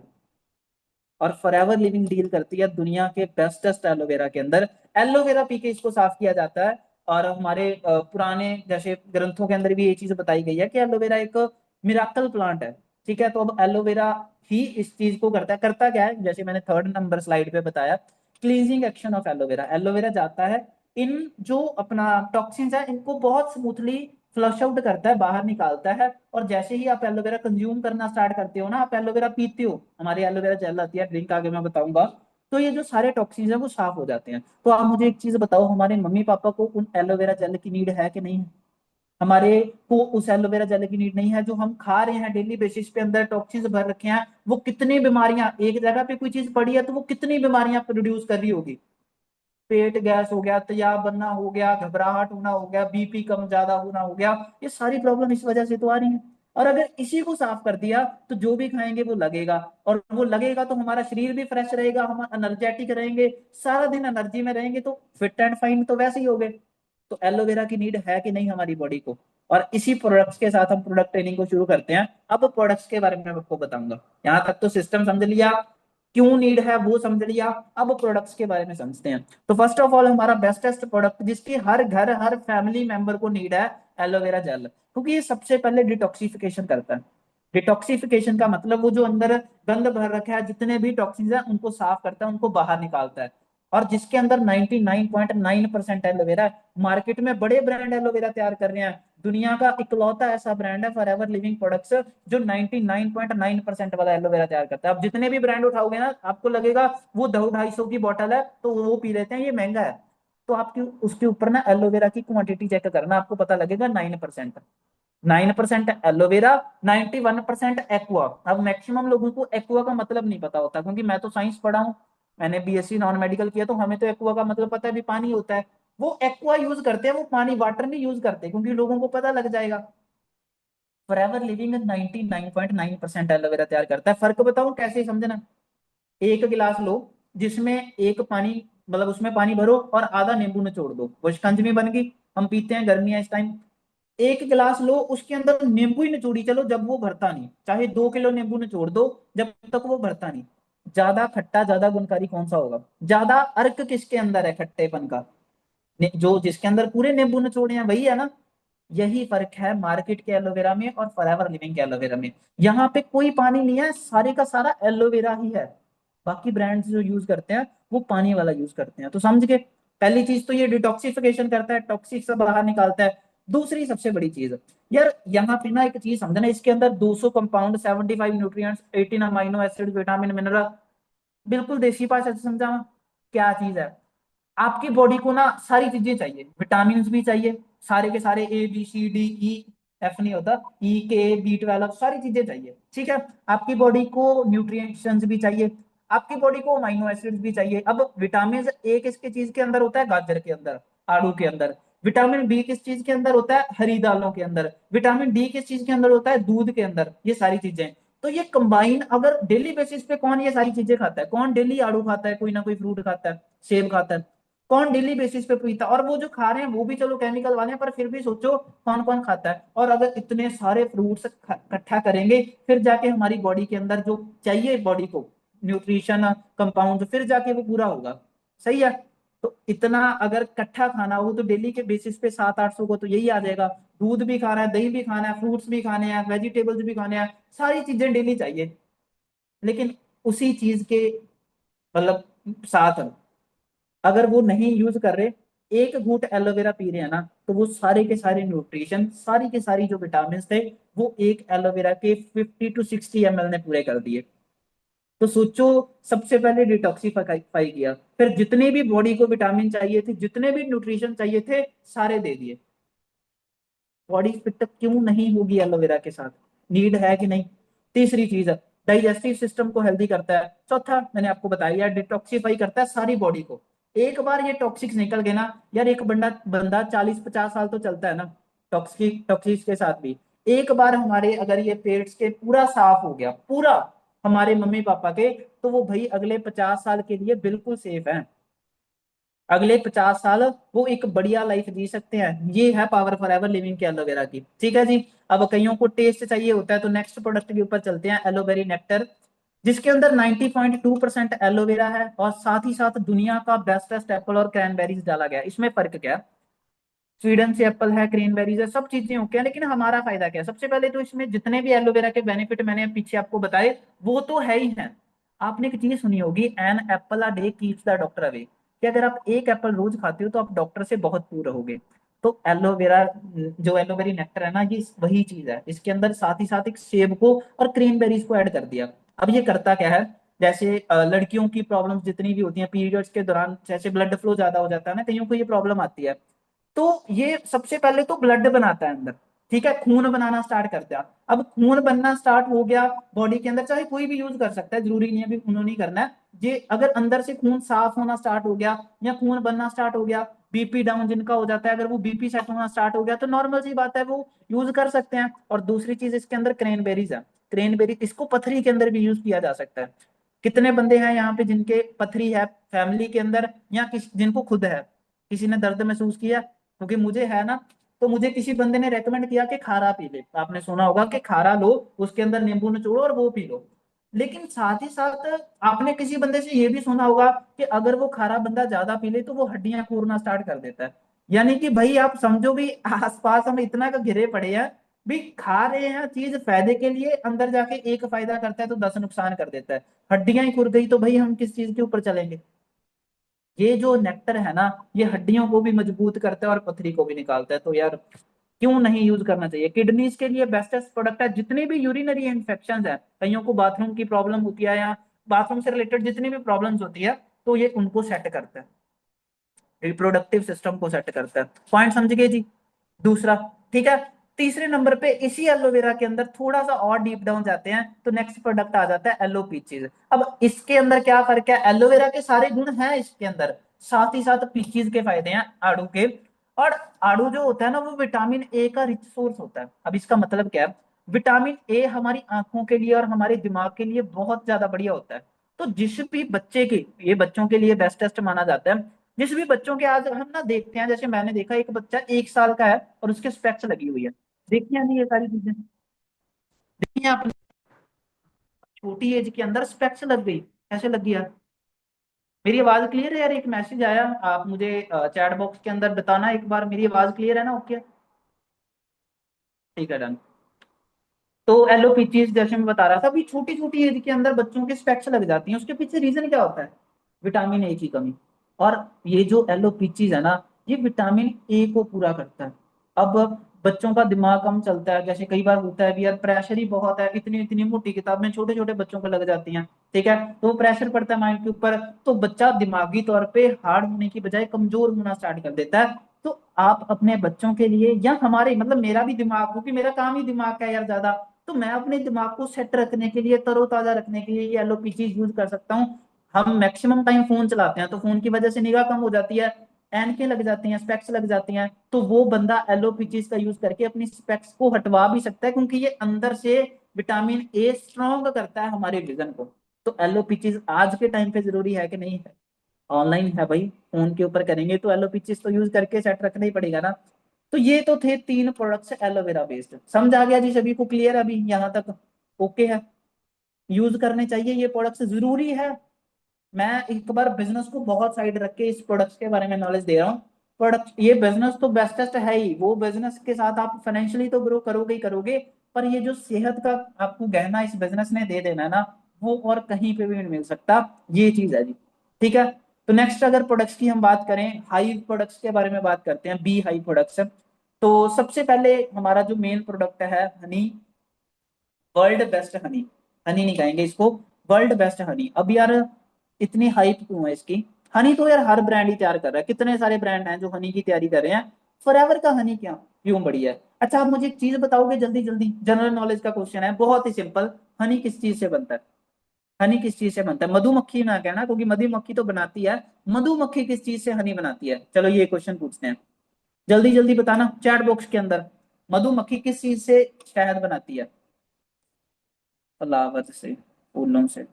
और फॉरएवर लिविंग डील करती है दुनिया के बेस्टेस्ट एलोवेरा के अंदर। एलोवेरा पी के इसको साफ किया जाता है, और हमारे पुराने जैसे ग्रंथों के अंदर भी ये चीज बताई गई है कि एलोवेरा एक मिराकल प्लांट है। ठीक है, तो अब एलोवेरा ही इस चीज को करता क्या है, जैसे मैंने 3rd नंबर स्लाइड पे बताया, cleansing action of aloe vera. Aloe vera जाता है, इन जो अपना टॉक्सिन्स है इनको बहुत स्मूथली फ्लश आउट करता है, बाहर निकालता है। और जैसे ही आप एलोवेरा कंज्यूम करना स्टार्ट करते हो ना, आप एलोवेरा पीते हो, हमारी एलोवेरा जेल आती है, ड्रिंक आगे मैं बताऊंगा, तो ये जो सारे टॉक्सिन्स है वो साफ हो जाते हैं। तो आप मुझे एक चीज बताओ, हमारे मम्मी पापा को उन एलोवेरा जेल की नीड है कि नहीं है? हमारे को उस एलोवेरा जेल की नीड नहीं है, जो हम खा रहे हैं डेली बेसिस पे, अंदर टॉक्सिन्स भर रखे हैं, वो कितनी बीमारियां, एक जगह पे कोई चीज पड़ी है तो वो कितनी बीमारियां प्रोड्यूस कर रही होगी। पेट गैस हो गया, तेजाब बनना हो गया, घबराहट होना हो गया, बीपी कम ज्यादा होना हो गया, ये सारी प्रॉब्लम इस वजह से तो आ रही है। और अगर इसी को साफ कर दिया तो जो भी खाएंगे वो लगेगा, और वो लगेगा तो हमारा शरीर भी फ्रेश रहेगा, हम एनर्जेटिक रहेंगे, सारा दिन एनर्जी में रहेंगे, तो फिट एंड फाइन तो वैसे ही हो गए। तो एलोवेरा की नीड है कि नहीं हमारी बॉडी को? और इसी प्रोडक्ट्स के साथ हम प्रोडक्ट ट्रेनिंग को शुरू करते हैं। अब प्रोडक्ट्स के बारे में मैं आपको बताऊंगा, यहाँ तक तो सिस्टम समझ लिया, क्यों नीड है वो समझ लिया, अब प्रोडक्ट्स के बारे में समझते हैं। तो फर्स्ट ऑफ ऑल हमारा बेस्टेस्ट प्रोडक्ट जिसकी हर घर हर फैमिली मेंबर को नीड है, एलोवेरा जेल, क्योंकि ये सबसे पहले डिटॉक्सिफिकेशन करता है। डिटॉक्सिफिकेशन का मतलब वो जो अंदर गंद भर रखा है, जितने भी टॉक्सिन्स हैं उनको साफ करता है, उनको बाहर निकालता है। और जिसके अंदर 99.9% एलोवेरा है। मार्केट में बड़े ब्रांड एलोवेरा तैयार कर रहे हैं, दुनिया का इकलौता ऐसा ब्रांड है फॉरएवर लिविंग प्रोडक्ट्स, जो 99.9% वाला एलोवेरा तैयार करता है। अब जितने भी ब्रांड उठाओगे ना, आपको लगेगा वो 200-250 की बोतल है तो वो पी लेते हैं, ये महंगा है। तो आपकी उसके ऊपर ना एलोवेरा की क्वांटिटी चेक करना, आपको पता लगेगा 9%। 9% एलोवेरा, 91% एक्वा। अब मैक्सिमम लोगों को एक्वा का मतलब नहीं पता होता, क्योंकि मैं तो साइंस पढ़ा हूँ, मैंने बीएससी नॉन मेडिकल किया, तो हमें तो एक्वा का मतलब पता है भी पानी होता है। वो एक्वा यूज करते हैं, वो पानी वाटर नहीं यूज करते, क्योंकि लोगों को पता लग जाएगा। फॉरएवर लिविंग 99.9% एलोवेरा तैयार करता है। फर्क बताऊं कैसे समझना, एक गिलास लो, जिसमें एक पानी, मतलब उसमें पानी भरो और आधा नींबू निचोड़ दो, वो शिकंजवी बन गई, हम पीते हैं, गर्मी है इस टाइम। एक गिलास लो, उसके अंदर नींबू ही निचोड़ी चलो जब वो भरता नहीं, चाहे 2 किलो नींबू निचोड़ दो, जब तक वो भरता नहीं। ज्यादा खट्टा ज्यादा गुणकारी कौन सा होगा? ज्यादा अर्क किसके अंदर है खट्टेपन का? जो जिसके अंदर पूरे नींबू निचोड़े हैं वही है ना। यही फर्क है मार्केट के एलोवेरा में और फॉरएवर लिविंग के एलोवेरा में। यहाँ पे कोई पानी नहीं है, सारे का सारा एलोवेरा ही है। बाकी ब्रांड्स जो यूज करते हैं वो पानी वाला यूज करते हैं। तो समझ के, पहली चीज तो ये डिटॉक्सिफिकेशन करता है, टॉक्सिक से बाहर निकालता है। दूसरी सबसे बड़ी चीज, यार यहाँ पे ना एक चीज समझना, इसके अंदर 200 compound, 75 nutrients, 18 amino acid, vitamin, mineral, बिल्कुल देसी भाषा से समझा क्या चीज है। आपकी बॉडी को ना सारी चीजें चाहिए, विटामिन भी चाहिए, सारे के सारे A B C D E, F नहीं होता, E K B12 सारी चीजें चाहिए। ठीक है, आपकी बॉडी को न्यूट्रिएंट्स भी चाहिए, आपकी बॉडी को अमाइनो एसिड्स भी चाहिए। अब विटामिन ए किसके चीज के अंदर होता है? गाजर के अंदर, आड़ू के अंदर। विटामिन बी किस चीज के अंदर होता है? हरी दालों के अंदर। विटामिन डी किस चीज के अंदर होता है? दूध के अंदर। ये सारी चीजें, तो ये कंबाइन, अगर डेली बेसिस पे कौन ये सारी चीजें खाता है? कौन डेली आड़ू खाता है, कोई ना कोई फ्रूट खाता है, सेब खाता है? कौन डेली बेसिस पे पीता, और वो जो खा रहे हैं वो भी चलो केमिकल वाले हैं, पर फिर भी सोचो कौन कौन खाता है। और अगर इतने सारे फ्रूट्स इकट्ठा करेंगे, फिर जाके हमारी बॉडी के अंदर जो चाहिए बॉडी को न्यूट्रिशन कंपाउंड, फिर जाके वो पूरा होगा। सही है। तो इतना अगर इकट्ठा खाना हो तो डेली के बेसिस पे 700-800 को तो यही आ जाएगा। दूध भी खाना है, दही भी खाना है, फ्रूट्स भी खाने हैं, वेजिटेबल्स भी खाने हैं, सारी चीजें डेली चाहिए। लेकिन उसी चीज के मतलब साथ अगर वो नहीं यूज कर रहे, एक घूंट एलोवेरा पी रहे हैं ना, तो वो सारे के सारे न्यूट्रिशन, सारी के सारी जो विटामिन थे, वो एक एलोवेरा के 50 to 60 ml ने पूरे कर दिए। तो सोचो, सबसे पहले डिटॉक्सीफाई किया, फिर जितने भी बॉडी को विटामिन चाहिए थे, जितने भी न्यूट्रिशन चाहिए थे, सारे दे दिए। बॉडी फिट क्यों नहीं होगी एलोवेरा के साथ? नीड है कि नहीं? तीसरी चीज है, डाइजेस्टिव सिस्टम को हेल्दी करता है। चौथा मैंने आपको बताया, डिटॉक्सीफाई करता है सारी बॉडी को। एक बार ये टॉक्सिक्स निकल गए ना यार, एक बंदा बंदा 40-50 साल तो चलता है ना टॉक्सिक्स के साथ भी। एक बार हमारे अगर ये पेट के पूरा साफ हो गया, पूरा हमारे मम्मी पापा के, तो वो भाई अगले 50 साल के लिए बिल्कुल सेफ है। अगले 50 साल वो एक बढ़िया लाइफ जी सकते हैं। ये है पावर फॉर एवर लिविंग के एलोवेरा की। ठीक है जी। अब कईयों को टेस्ट चाहिए होता है, तो नेक्स्ट प्रोडक्ट के ऊपर चलते हैं, एलोवेरी नेक्टर, जिसके अंदर 90.2% एलोवेरा है, और साथ ही साथ दुनिया का बेस्टेस्ट एप्पल और क्रैनबेरीज डाला गया है। इसमें फर्क क्या है? स्वीडन से एप्पल है, क्रैनबेरीज है, सब चीजें ओके है, लेकिन हमारा फायदा क्या है? सबसे पहले तो इसमें जितने भी एलोवेरा के बेनिफिट मैंने पीछे आपको बताए, वो तो है ही है। आपने एक चीज सुनी होगी, an apple a day keeps the doctor away, कि अगर आप एक एप्पल रोज खाते हो तो आप डॉक्टर से बहुत दूर रहोगे। तो एलोवेरा, जो एलोवेरी नेक्टर है ना, ये वही चीज है। इसके अंदर साथ ही साथ एक सेब को और क्रेनबेरीज को ऐड कर दिया। अब ये करता क्या है? जैसे लड़कियों की प्रॉब्लम्स जितनी भी होती हैं पीरियड्स के दौरान, जैसे ब्लड फ्लो ज्यादा हो जाता है ना, कईयों को ये प्रॉब्लम आती है, तो ये सबसे पहले तो ब्लड बनाता है अंदर। ठीक है, खून बनाना स्टार्ट कर दिया। अब खून बनना स्टार्ट हो गया बॉडी के अंदर, चाहे कोई भी यूज कर सकता है, जरूरी नहीं है भी उन्होंने करना है। ये अगर अंदर से खून साफ होना स्टार्ट हो गया, या खून बनना स्टार्ट हो गया, बीपी डाउन जिनका हो जाता है, अगर वो बीपी सेट होना स्टार्ट हो गया, तो नॉर्मल सी बात है, वो यूज कर सकते हैं। और दूसरी चीज इसके अंदर क्रेनबेरीज है। क्रेनबेरी, इसको पथरी के अंदर भी यूज किया जा सकता है। कितने बंदे हैं यहाँ पे जिनके पथरी है फैमिली के अंदर, या जिनको खुद है, किसी ने दर्द महसूस किया? क्योंकि मुझे है ना, तो मुझे किसी बंदे ने रेकमेंड किया कि खारा पी ले। आपने सुना होगा कि खारा लो, उसके अंदर नींबू निचोड़ो और वो पी लो। लेकिन साथ ही साथ आपने किसी बंदे से ये भी सुना होगा कि अगर वो खारा बंदा ज्यादा पी ले तो वो हड्डियां कूदना स्टार्ट कर देता है। यानी कि भाई आप समझो भी, आसपास हम इतना का घिरे पड़े हैं, भी खा रहे हैं चीज फायदे के लिए, अंदर जाके एक फायदा करता है तो 10 नुकसान कर देता है। हड्डियां ही खुर गई तो भाई हम किस चीज के ऊपर चलेंगे? ये जो नेक्टर है ना, ये हड्डियों को भी मजबूत करता है और पथरी को भी निकालता है। तो यार क्यों नहीं यूज करना चाहिए? किडनीज के लिए बेस्टेस्ट प्रोडक्ट है। जितने भी यूरिनरी इन्फेक्शन है, कईयों को बाथरूम की प्रॉब्लम होती है, या बाथरूम से रिलेटेड जितनी भी प्रॉब्लम्स होती है, तो ये उनको सेट करता है, रिप्रोडक्टिव सिस्टम को सेट करता है। पॉइंट समझ गए जी? दूसरा, ठीक है। तीसरे नंबर पे इसी एलोवेरा के अंदर थोड़ा सा और डीप डाउन जाते हैं, तो नेक्स्ट प्रोडक्ट आ जाता है एलो पीचीज। अब इसके अंदर क्या फर्क है? एलोवेरा के सारे गुण हैं इसके अंदर, साथ ही साथ पीचीज के फायदे हैं आड़ू के। और आड़ू जो होता है ना, वो विटामिन ए का रिच सोर्स होता है। अब इसका मतलब क्या है? विटामिन ए हमारी आंखों के लिए और हमारे दिमाग के लिए बहुत ज्यादा बढ़िया होता है। तो जिस भी बच्चे के, ये बच्चों के लिए बेस्टेस्ट माना जाता है। जिस भी बच्चों के, आज हम ना देखते हैं, जैसे मैंने देखा एक बच्चा 1 साल का है और उसके स्पेक्स लगी हुई है। देखी है नहीं ये सारी चीजें? देखी है आपने? छोटी एज के अंदर स्पेक्स लग गई, कैसे लगी यार? मेरी आवाज क्लियर है यार? एक मैसेज आया, आप मुझे चैट बॉक्स के अंदर बताना एक बार, मेरी आवाज क्लियर है ना? ओके, ठीक है, डन। तो एलोपैथीज जैसे मैं बता रहा था, अभी छोटी छोटी एज के अंदर बच्चों के स्पेक्स लग जाती हैं, उसके पीछे रीजन क्या होता है? विटामिन ए की कमी। और ये जो एलोपैथीज है ना, ये विटामिन ए को पूरा करता है। अब बच्चों का दिमाग कम चलता है, जैसे कई बार होता है भी यार, प्रेशर ही बहुत है, इतनी इतनी मोटी किताब में छोटे छोटे बच्चों को लग जाती हैं। ठीक है, तो प्रेशर पड़ता है माइंड के ऊपर, तो बच्चा दिमागी तौर पे हार्ड होने की बजाय कमजोर होना स्टार्ट कर देता है। तो आप अपने बच्चों के लिए, या हमारे, मतलब मेरा भी दिमाग, क्योंकि मेरा काम ही दिमाग का है यार ज्यादा, तो मैं अपने दिमाग को सेट रखने के लिए, तरोताजा रखने के लिए ये एलोपीचीज यूज कर सकता हूँ। हम मैक्सिमम टाइम फोन चलाते हैं, तो फोन की वजह से निगाह कम हो जाती है, एनके लग जाती हैं, स्पेक्स लग जाती हैं, तो वो बंदा एलोपीचीज का यूज करके अपनी स्पेक्स को हटवा भी सकता है, क्योंकि ये अंदर से विटामिन ए स्ट्रॉन्ग करता है हमारे विजन को। तो एलोपीचीज आज के टाइम पे जरूरी है कि नहीं है? ऑनलाइन है भाई, फोन के ऊपर करेंगे तो एलोपीचिस तो यूज करके सेट रखना ही पड़ेगा ना। तो ये तो थे 3 प्रोडक्ट्स एलोवेरा बेस्ड। समझ आ गया जी सभी को, क्लियर अभी यहाँ तक? ओके है, यूज करने चाहिए ये प्रोडक्ट्स, जरूरी है। मैं एक बार बिजनेस को बहुत साइड रख के इस प्रोडक्ट्स के बारे में नॉलेज दे रहा हूँ। प्रोडक्ट, ये बिजनेस तो बेस्टेस्ट है ही, वो बिजनेस के साथ आप फाइनेंशियली तो ग्रो करोगे ही करोगे, पर ये जो सेहत का आपको गहना इस बिजनेस ने दे देना है ना, वो और कहीं पे भी नहीं मिल सकता। ये चीज है जी। ठीक है, तो नेक्स्ट अगर प्रोडक्ट्स की हम बात करें, हाई प्रोडक्ट्स के बारे में बात करते हैं, बी हाई प्रोडक्ट्स। तो सबसे पहले हमारा जो मेन प्रोडक्ट है हनी, वर्ल्ड बेस्ट हनी। हनी नहीं कहेंगे इसको, वर्ल्ड बेस्ट हनी। अब यार इतनी हाइप क्यों है इसकी? हनी तो यार हर ब्रांड ही तैयार कर रहा है, कितने सारे ब्रांड हैं जो हनी की तैयारी कर रहे हैं। फॉरएवर का हनी क्या क्यों बढ़िया है? अच्छा आप मुझे एक चीज बताओगे जल्दी जल्दी, जनरल नॉलेज का क्वेश्चन है, बहुत ही सिंपल। हनी किस चीज से बनता है? हनी किस चीज से बनता है? मधुमक्खी ना कहना, क्योंकि मधुमक्खी तो बनाती है। मधुमक्खी किस चीज से हनी बनाती है? चलो ये क्वेश्चन पूछते हैं, जल्दी जल्दी बताना चैट बॉक्स के अंदर। मधुमक्खी किस चीज से शहद बनाती है? फ्लावर से, फूलों से।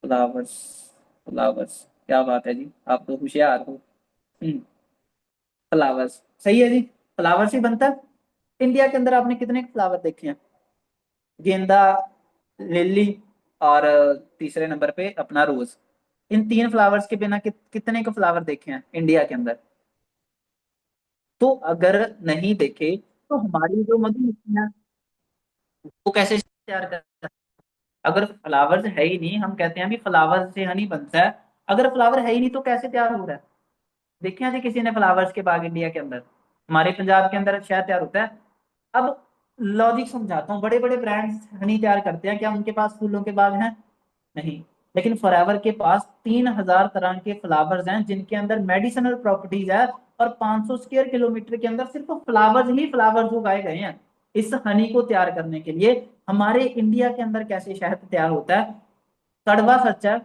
फ्लावर्स, फ्लावर्स, क्या बात है जी, आप तो होशियार हो। फ्लावर्स सही है जी, फ्लावर्स ही बनता है। इंडिया के अंदर आपने कितने फ्लावर देखे हैं? गेंदा, लिली, और तीसरे नंबर पे अपना रोज। इन 3 फ्लावर्स के बिना कितने के फ्लावर देखे हैं इंडिया के अंदर? तो अगर नहीं देखे तो हमारी जो मधुमक्खियां, वो कैसे तैयार कर? अगर फ्लावर्स है ही नहीं, हम कहते हैं भी फ्लावर से हनी बनता है, अगर फ्लावर है ही नहीं तो कैसे तैयार हो रहा है? देखे हैं जी किसी ने फ्लावर्स के बाग इंडिया के अंदर? हमारे पंजाब के अंदर शायद तैयार होता है। अब लॉजिक समझाता हूँ, बड़े बड़े ब्रांड्स हनी तैयार करते हैं, क्या उनके पास फूलों के बाग हैं? नहीं। लेकिन फॉरएवर के पास 3,000 तरह के फ्लावर्स हैं जिनके अंदर मेडिसिनल प्रॉपर्टीज है, और 500 स्क्वायर किलोमीटर के अंदर सिर्फ फ्लावर्स ही फ्लावर्स उगाए गए हैं इस हनी को तैयार करने के लिए। हमारे इंडिया के अंदर कैसे शहद तैयार होता है? कड़वा सच है,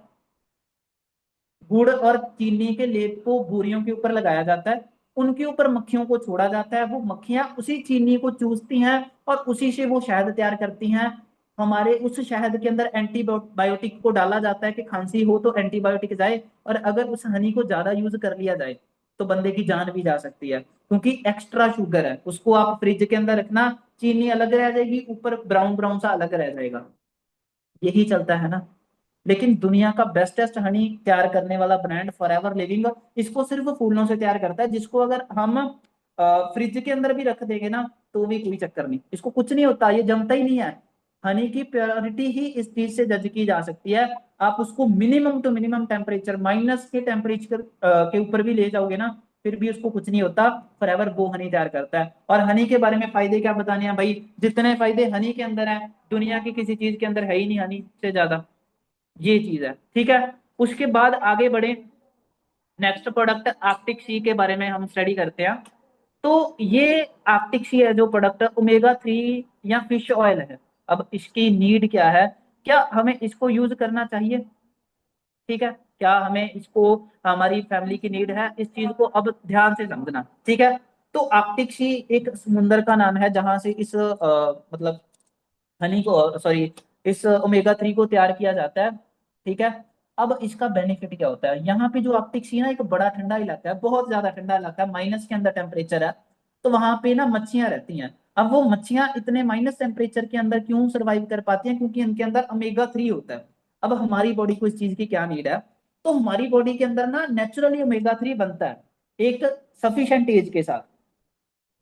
गुड़ और चीनी के लेप को बोरियों के ऊपर लगाया जाता है, उनके ऊपर मक्खियों को छोड़ा जाता है, वो मक्खियां उसी चीनी को चूसती हैं और उसी से वो शहद तैयार करती हैं। हमारे उस शहद के अंदर एंटीबायोटिक को डाला जाता है कि खांसी हो तो एंटीबायोटिक जाए, और अगर उस हनी को ज्यादा यूज कर लिया जाए तो बंदे की जान भी जा सकती है, क्योंकि एक्स्ट्रा शुगर है। उसको आप फ्रिज के अंदर रखना, चीनी अलग रह जाएगी, ऊपर ब्राउन ब्राउन सा अलग रह जाएगा, यही चलता है ना। लेकिन दुनिया का बेस्टेस्ट हनी तैयार करने वाला ब्रांड फॉरएवर लिविंग, इसको सिर्फ फूलों से तैयार करता है, जिसको अगर हम फ्रिज के अंदर भी रख देंगे ना तो भी कोई चक्कर नहीं, इसको कुछ नहीं होता, ये जमता ही नहीं है। हनी की प्योरिटी ही इस चीज से जज की जा सकती है। आप उसको minimum to minimum temperature, minus के टेम्परेचर के ऊपर भी ले जाओगे ना, फिर भी उसको कुछ नहीं होता। फॉरएवर वो हनी तैयार करता है। और हनी के बारे में फायदे क्या बताने हैं भाई, जितने फायदे हनी के अंदर हैं दुनिया की किसी चीज के अंदर है ही नहीं हनी से ज्यादा। ये चीज है, ठीक है। उसके बाद आगे बढ़े, नेक्स्ट प्रोडक्ट आर्कटिक सी के बारे में हम स्टडी करते हैं। तो ये आर्कटिक सी है जो प्रोडक्ट, ओमेगा 3 या फिश ऑयल है। अब इसकी नीड क्या है, क्या हमें इसको यूज करना चाहिए? ठीक है, क्या हमें इसको, हमारी फैमिली की नीड है इस चीज को, अब ध्यान से समझना, ठीक है। तो आर्कटिक सी एक समुंदर का नाम है जहां से इस मतलब हनी को, सॉरी, इस ओमेगा 3 को तैयार किया जाता है, ठीक है। अब इसका बेनिफिट क्या होता है? यहाँ पे जो आर्कटिक सी ना, एक बड़ा ठंडा इलाका है, बहुत ज्यादा ठंडा इलाका है, माइनस के अंदर टेम्परेचर है। तो वहां पे ना मच्छियां रहती हैं। अब वो मच्छियां इतने माइनस टेम्परेचर के अंदर क्यों सर्वाइव कर पाती हैं? क्योंकि इनके अंदर ओमेगा 3 होता है। अब हमारी बॉडी को इस चीज की क्या नीड है? तो हमारी बॉडी के अंदर ना नेचुरली ओमेगा 3 बनता है एक सफिशिएंट एज के साथ,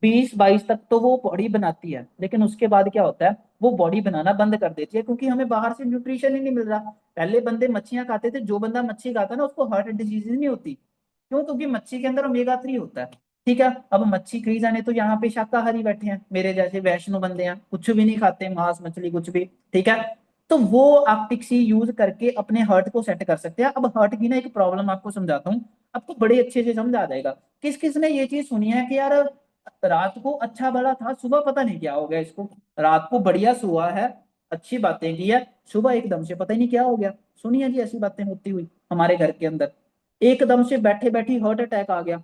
20-22 तक तो वो बॉडी बनाती है, लेकिन उसके बाद क्या होता है, वो बॉडी बनाना बंद कर देती है, क्योंकि हमें बाहर से न्यूट्रिशन ही नहीं मिल रहा। पहले बंदे मच्छियां खाते थे, जो बंदा मच्छी खाता है ना उसको हार्ट डिजीज नहीं होती, क्यों? क्योंकि मच्छी के अंदर ओमेगा 3 होता है। ठीक है, अब मच्छी खाई जाने, तो यहाँ पे शाकाहारी बैठे हैं मेरे जैसे वैष्णो बंदे हैं, कुछ भी नहीं खाते, मांस मछली कुछ भी, ठीक है। तो वो आर्कटिक सी यूज करके अपने हार्ट को सेट कर सकते हैं। अब हार्ट की ना एक प्रॉब्लम आपको समझाता हूँ, आपको बड़े अच्छे से समझ आ जाएगा। किस किस ने ये चीज सुनी है कि यार रात को अच्छा भला था, सुबह पता नहीं क्या हो गया इसको? रात को बढ़िया सोआ है, अच्छी बातें की है, सुबह एकदम से पता ही नहीं क्या हो गया। सुनिए जी ऐसी बातें होती हुई हमारे घर के अंदर, एकदम से बैठे बैठी हार्ट अटैक आ गया।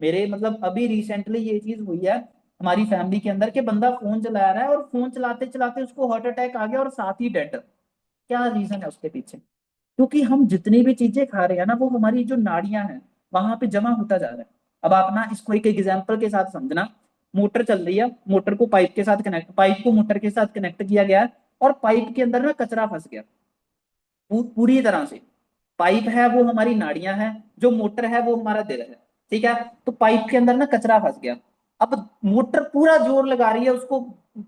मेरे मतलब अभी रिसेंटली ये चीज हुई है हमारी फैमिली के अंदर, कि बंदा फोन चला रहा है और फोन चलाते चलाते उसको हार्ट अटैक आ गया और साथ ही डेड। क्या रीजन है उसके पीछे? क्योंकि हम जितनी भी चीजें खा रहे हैं ना वो हमारी जो नाड़ियां हैं वहां पे जमा होता जा रहा है। अब आप ना इसको एक एग्जाम्पल के साथ समझना। मोटर चल रही है, मोटर को पाइप के साथ कनेक्ट, पाइप को मोटर के साथ कनेक्ट किया गया है, और पाइप के अंदर ना कचरा फंस गया पूरी तरह से। पाइप है वो हमारी नाड़ियां हैं, जो मोटर है वो हमारा दिल है। ठीक है, तो पाइप के अंदर ना कचरा फंस गया। अब मोटर पूरा जोर लगा रही है उसको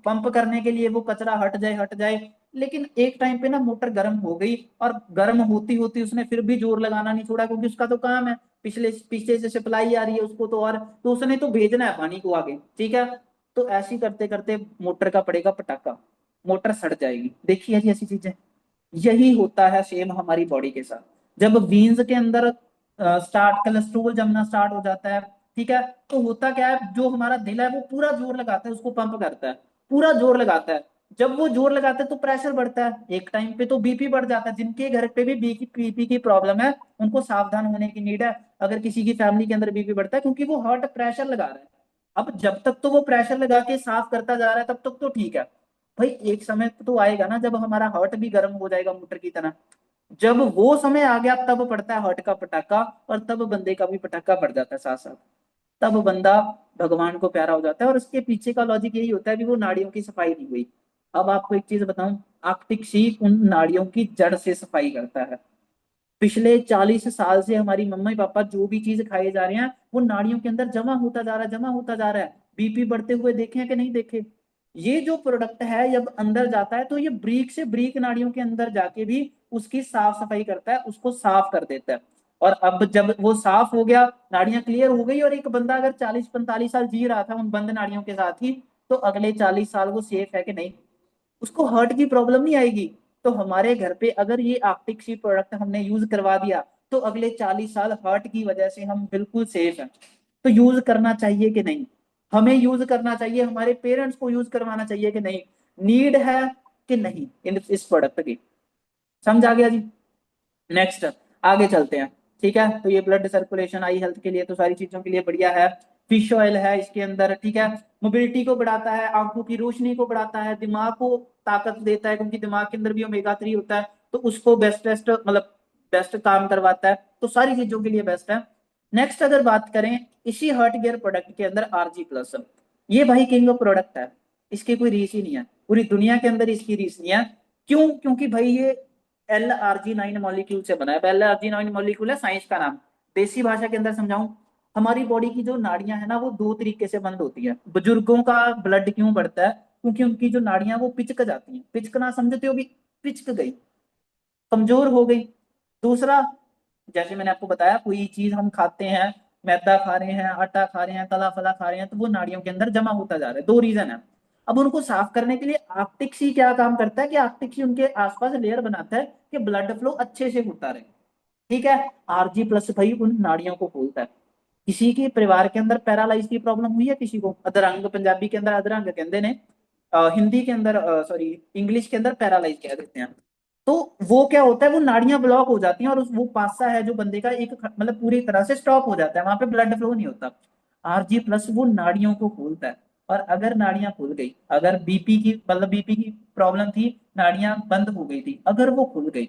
पंप करने के लिए, वो कचरा हट जाए हट जाए। लेकिन एक टाइम पे ना मोटर गर्म हो गई, और गर्म होती होती उसने फिर भी जोर लगाना नहीं छोड़ा, क्योंकि उसका तो काम है, पिछले पीछे से सप्लाई आ रही है उसको तो, और तो उसने तो भेजना है पानी को आगे। ठीक है, तो ऐसी करते करते मोटर का पड़ेगा पटाखा, मोटर सड़ जाएगी। देखिए जी ऐसी चीजें, यही होता है सेम हमारी बॉडी के साथ। जब वीन्स के अंदर स्टार्ट कोलेस्ट्रोल जमना स्टार्ट हो जाता है, ठीक है, तो होता क्या है, जो हमारा दिल है वो पूरा जोर लगाता है, उसको पंप करता है, पूरा जोर लगाता है। जब वो जोर लगाता है तो प्रेशर बढ़ता है, एक टाइम पे तो बीपी बढ़ जाता है। जिनके घर पे भी बीपी की प्रॉब्लम है उनको सावधान होने की नीड है, अगर किसी की फैमिली के अंदर बीपी बढ़ता है, क्योंकि वो हार्ट प्रेशर लगा रहा है। अब जब तक तो वो प्रेशर लगा के साफ करता जा रहा है तब तक तो ठीक है। भाई एक समय तो आएगा ना जब हमारा हार्ट भी गर्म हो जाएगा मोटर की तरह। जब वो समय आ गया तब पड़ता है हार्ट का पटाखा, और तब बंदे का भी पटाखा पड़ जाता है साथ साथ। तब बंदा भगवान को प्यारा हो जाता है, और उसके पीछे का लॉजिक यही होता है कि वो नाड़ियों की सफाई नहीं हुई। अब आपको एक चीज बताऊं, आर्कटिक सी उन नाड़ियों की जड़ से सफाई करता है। पिछले 40 साल से हमारी मम्मी पापा जो भी चीज खाए जा रहे हैं वो नाड़ियों के अंदर जमा होता जा रहा है, जमा होता जा रहा है। बीपी बढ़ते हुए देखे हैं कि नहीं देखे? ये जो प्रोडक्ट है जब अंदर जाता है तो ये ब्रीक से ब्रीक नाड़ियों के अंदर जाके भी उसकी साफ सफाई करता है, उसको साफ कर देता है। और अब जब वो साफ हो गया, नाड़ियां क्लियर हो गई, और एक बंदा अगर 40-45 साल जी रहा था उन बंद नाड़ियों के साथ ही, तो अगले 40 साल वो सेफ है कि नहीं? उसको हार्ट की प्रॉब्लम नहीं आएगी। तो हमारे घर पे अगर ये आर्टिक सी प्रोडक्ट हमने यूज करवा दिया, तो अगले 40 साल हार्ट की वजह से हम बिल्कुल सेफ हैं। तो यूज करना चाहिए कि नहीं? हमें यूज करना चाहिए, हमारे पेरेंट्स को यूज करवाना चाहिए कि नहीं? नीड है कि नहीं इस प्रोडक्ट की? समझ आ गया जी? नेक्स्ट आगे चलते हैं। ठीक है, तो ये ब्लड सर्कुलेशन, आई हेल्थ के लिए तो सारी चीजों के लिए बढ़िया है। फिश ऑयल है इसके अंदर, ठीक है, मोबिलिटी को बढ़ाता है, आंखों की रोशनी को बढ़ाता है, दिमाग को ताकत देता है, क्योंकि दिमाग के अंदर भी ओमेगा 3 होता है, तो उसको बेस्ट मतलब बेस्ट काम करवाता है, तो सारी चीजों के लिए बेस्ट है। नेक्स्ट अगर बात करें इसी हार्ट केयर प्रोडक्ट के अंदर, RG+, ये भाई किंग ऑफ प्रोडक्ट है, इसकी कोई रीस ही नहीं है, पूरी दुनिया के अंदर इसकी रीस नहीं है। क्यों? क्योंकि भाई ये LRG9 मॉलिक्यूल से बना है। LRG9 मॉलिक्यूल है साइंस का नाम। देसी भाषा के अंदर समझाऊं, हमारी बॉडी की जो नाड़ियां है ना वो दो तरीके से बंद होती है। बुजुर्गों का ब्लड क्यों बढ़ता है? क्योंकि उनकी जो नाड़ियां वो पिचक जाती हैं, पिचकना समझते हो भी, पिचक गई, कमजोर हो गई। दूसरा, जैसे मैंने आपको बताया, कोई चीज हम खाते हैं, मैदा खा रहे हैं, आटा खा रहे हैं, तला फला खा रहे हैं, तो वो नाड़ियों के अंदर जमा होता जा रहा है। दो रीजन है। अब उनको साफ करने के लिए आर्कटिक सी क्या काम करता है कि आर्कटिक सी उनके आसपास लेयर बनाता है कि ब्लड फ्लो अच्छे से होता रहे। ठीक है, RG+ भाई उन नाड़ियों को खोलता है। किसी के परिवार के अंदर पैरालाइज की प्रॉब्लम हुई है, किसी को अधरंग, पंजाबी के अंदर अधरंग कहते ने, हिंदी के अंदर सॉरी इंग्लिश के अंदर पैरालाइज कह देते हैं। तो वो क्या होता है, वो नाड़ियां ब्लॉक हो जाती हैं, और वो पासा है जो बंदे का एक मतलब पूरी तरह से स्टॉप हो जाता है, वहां पे ब्लड फ्लो नहीं होता। RG+ वो नाड़ियों को खोलता है। और अगर नाड़ियां खुल गई, अगर बीपी की मतलब बीपी की प्रॉब्लम थी, नाड़ियां बंद हो गई थी, अगर वो खुल गई,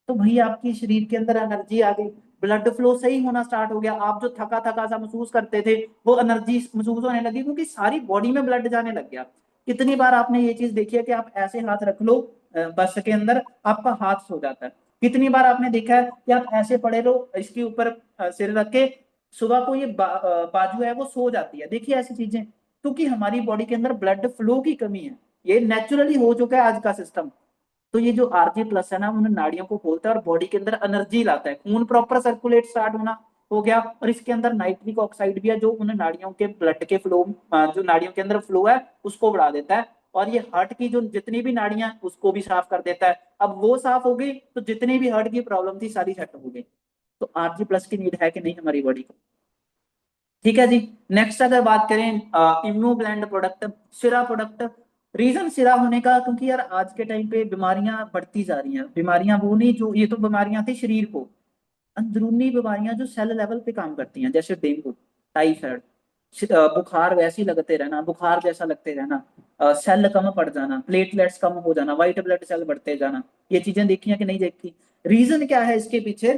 तो भाई आपकी शरीर के अंदर एनर्जी आ गई, ब्लड फ्लो सही होना स्टार्ट हो गया। आप जो थका थका सा महसूस करते थे वो एनर्जी महसूस होने लगी, क्योंकि सारी बॉडी में ब्लड जाने लग गया। कितनी बार आपने ये चीज देखी है कि आप ऐसे हाथ रख लो बस के अंदर, आपका हाथ सो जाता है। कितनी बार आपने देखा है कि आप ऐसे पड़े रहो इसके ऊपर सिर रख के, सुबह को ये बाजू है वो सो जाती है। देखिए ऐसी चीजें, क्योंकि हमारी बॉडी के अंदर ब्लड फ्लो की कमी है। ये नेचुरली हो चुका है आज का सिस्टम। तो ये जो RG+ है ना, उन नाड़ियों को खोलता है और बॉडी के अंदर एनर्जी लाता है, खून प्रॉपर सर्कुलेट स्टार्ट होना हो गया। और इसके अंदर नाइट्रिक ऑक्साइड भी है जो उन नाड़ियों के ब्लड के फ्लो, जो नाड़ियों के अंदर फ्लो है उसको बढ़ा देता है। और ये हार्ट की जो जितनी भी नाड़ियां उसको भी साफ कर देता है। अब वो साफ हो गई तो जितनी भी हार्ट की प्रॉब्लम थी सारी सेट हो गई। तो RG+ की नीड है कि नहीं हमारी बॉडी को? ठीक है जी। नेक्स्ट अगर बात करें इम्यूब्लेंड प्रोडक्ट, सिरा प्रोडक्ट। रीजन सिरा होने का, क्योंकि यार आज के टाइम पे बीमारियां बढ़ती जा रही हैं। बीमारियां वो नहीं जो, ये तो बीमारियां थी शरीर को, अंदरूनी बीमारियां जो सेल लेवल पे काम करती हैं, जैसे डेंगू, टाइफाइड, बुखार वैसे ही लगते रहना, बुखार जैसा लगते रहना, सेल कम पड़ जाना, प्लेटलेट्स कम हो जाना, व्हाइट ब्लड सेल बढ़ते जाना। ये चीजें देखी हैं कि नहीं देखी? रीजन क्या है इसके पीछे,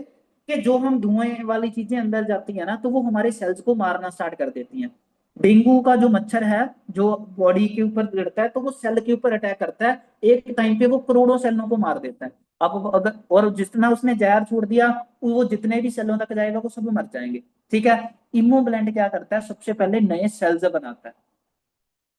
कि जो हम धुएं वाली चीजें अंदर जाती है ना, तो वो हमारे सेल्स को मारना स्टार्ट कर देती हैं। डेंगू का जो मच्छर है, जो बॉडी के ऊपर गिरता है, तो वो सेल के ऊपर अटैक करता है, एक टाइम पे वो करोड़ों सेलों को मार देता है। अब अगर और जितना उसने जहर छोड़ दिया, वो जितने भी सेलों तक जाएगा वो सब मर जाएंगे। ठीक है। इमोब्लेंट क्या करता है, सबसे पहले नए सेल्स बनाता है।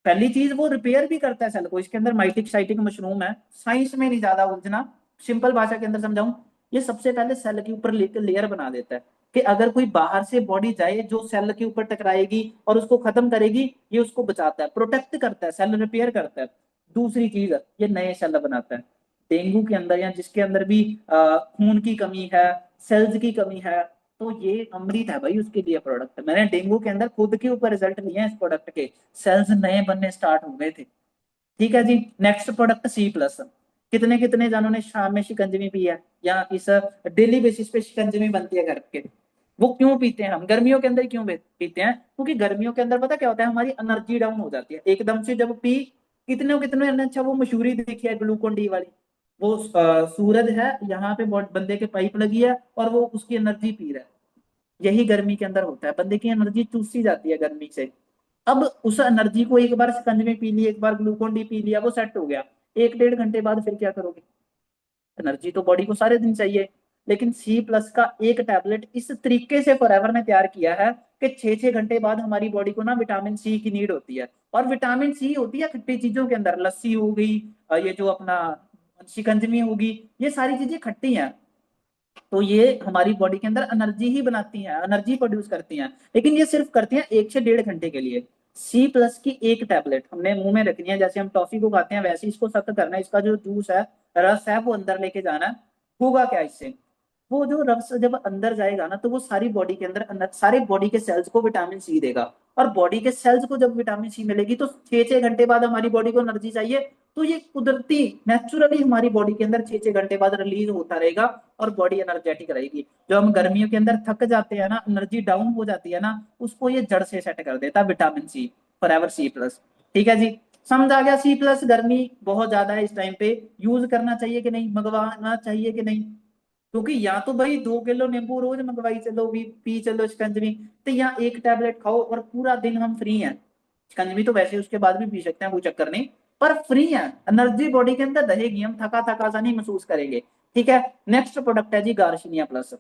पहली चीज वो रिपेयर भी करता है सेल को, इसके अंदर माइटिक साइटिक मशरूम है, साइंस में नहीं ज्यादा उलझना, सिंपल भाषा के अंदर समझाऊं, ये सबसे पहले सेल के ऊपर लेयर बना देता है, कि अगर कोई बाहर से बॉडी जाए जो सेल के ऊपर टकराएगी और उसको खत्म करेगी, ये उसको बचाता है, प्रोटेक्ट करता है, सेल रिपेयर करता है। दूसरी चीज, ये नए सेल बनाता है। डेंगू के अंदर या जिसके अंदर भी खून की कमी है, सेल्स की कमी है, तो ये अमृत है भाई उसके लिए प्रोडक्ट। मैंने डेंगू के अंदर खुद के ऊपर रिजल्ट लिए हैं इस प्रोडक्ट के, सेल्स नए बनने स्टार्ट हो गए थे। ठीक है जी। Next product C plus. कितने कितने जानों ने शाम में शिकंजवी पी है, या इस डेली बेसिस पे शिकंजवी बनती है घर के। वो क्यों पीते हैं, हम गर्मियों के अंदर क्यों पीते हैं, क्योंकि गर्मियों के अंदर पता क्या होता है, हमारी एनर्जी डाउन हो जाती है एकदम से जब पी। कितने कितने ने अच्छा वो मशहूरी देखी है ग्लूकोन डी वाली, वो सूरज है यहाँ पे बंदे के पाइप लगी है और वो उसकी एनर्जी पी रहा है। यही गर्मी के अंदर होता है, बंदे की एनर्जी चूसी जाती है गर्मी से। अब उस एनर्जी को एक बार शिकंज में पी ली, एक बार ग्लूकोन डी पी लिया, वो सेट हो गया। एक डेढ़ घंटे बाद फिर क्या करोगे, एनर्जी तो बॉडी को सारे दिन चाहिए। लेकिन सी प्लस का एक टैबलेट इस तरीके से फॉरएवर ने तैयार किया है कि 6-6 घंटे बाद हमारी बॉडी को ना विटामिन सी की नीड होती है। और विटामिन सी होती है खट्टी चीजों के अंदर, लस्सी हो गई, ये जो अपना शिकंजमी होगी, ये सारी चीजें खट्टी हैं। तो ये हमारी बॉडी के अंदर एनर्जी ही बनाती हैं, एनर्जी प्रोड्यूस करती हैं, लेकिन ये सिर्फ करती हैं 1 से 1.5 घंटे के लिए। सी प्लस की एक टैबलेट हमने मुंह में रखनी है, जैसे हम टॉफी को खाते हैं वैसे इसको सख्त करना है, इसका जो जूस है, रस है, वो अंदर लेके जाना है। होगा क्या इससे, वो जो रस जब अंदर जाएगा ना, तो वो सारी बॉडी के अंदर सारे बॉडी के सेल्स को विटामिन सी देगा। और बॉडी के सेल्स को जब विटामिन सी मिलेगी, तो 6-6 घंटे बाद हमारी बॉडी को एनर्जी चाहिए, तो ये कुदरती नेचुरली हमारी बॉडी के अंदर 6-6 घंटे बाद रिलीज होता रहेगा और बॉडी एनर्जेटिक रहेगी। जो हम गर्मियों के अंदर थक जाते हैं ना, एनर्जी डाउन हो जाती है ना, उसको ये जड़ से सेट कर देता है vitamin C, forever C plus. ठीक है जी। समझ आ गया। सी प्लस गर्मी बहुत ज्यादा है इस टाइम पे, यूज करना चाहिए कि नहीं, मंगवाना चाहिए कि नहीं, क्योंकि या तो भाई 2 किलो नींबू रोज मंगवाई चलो, भी पी चलो शिकंजवी, तो या एक टैबलेट खाओ और पूरा दिन हम फ्री हैं। शिकंजवी तो वैसे उसके बाद भी पी सकते हैं, कोई चक्कर नहीं, पर फ्री है, एनर्जी बॉडी के अंदर रहेगी, हम थका थका सा नहीं महसूस करेंगे। ठीक है। नेक्स्ट प्रोडक्ट है जी गार्शिनिया प्लस।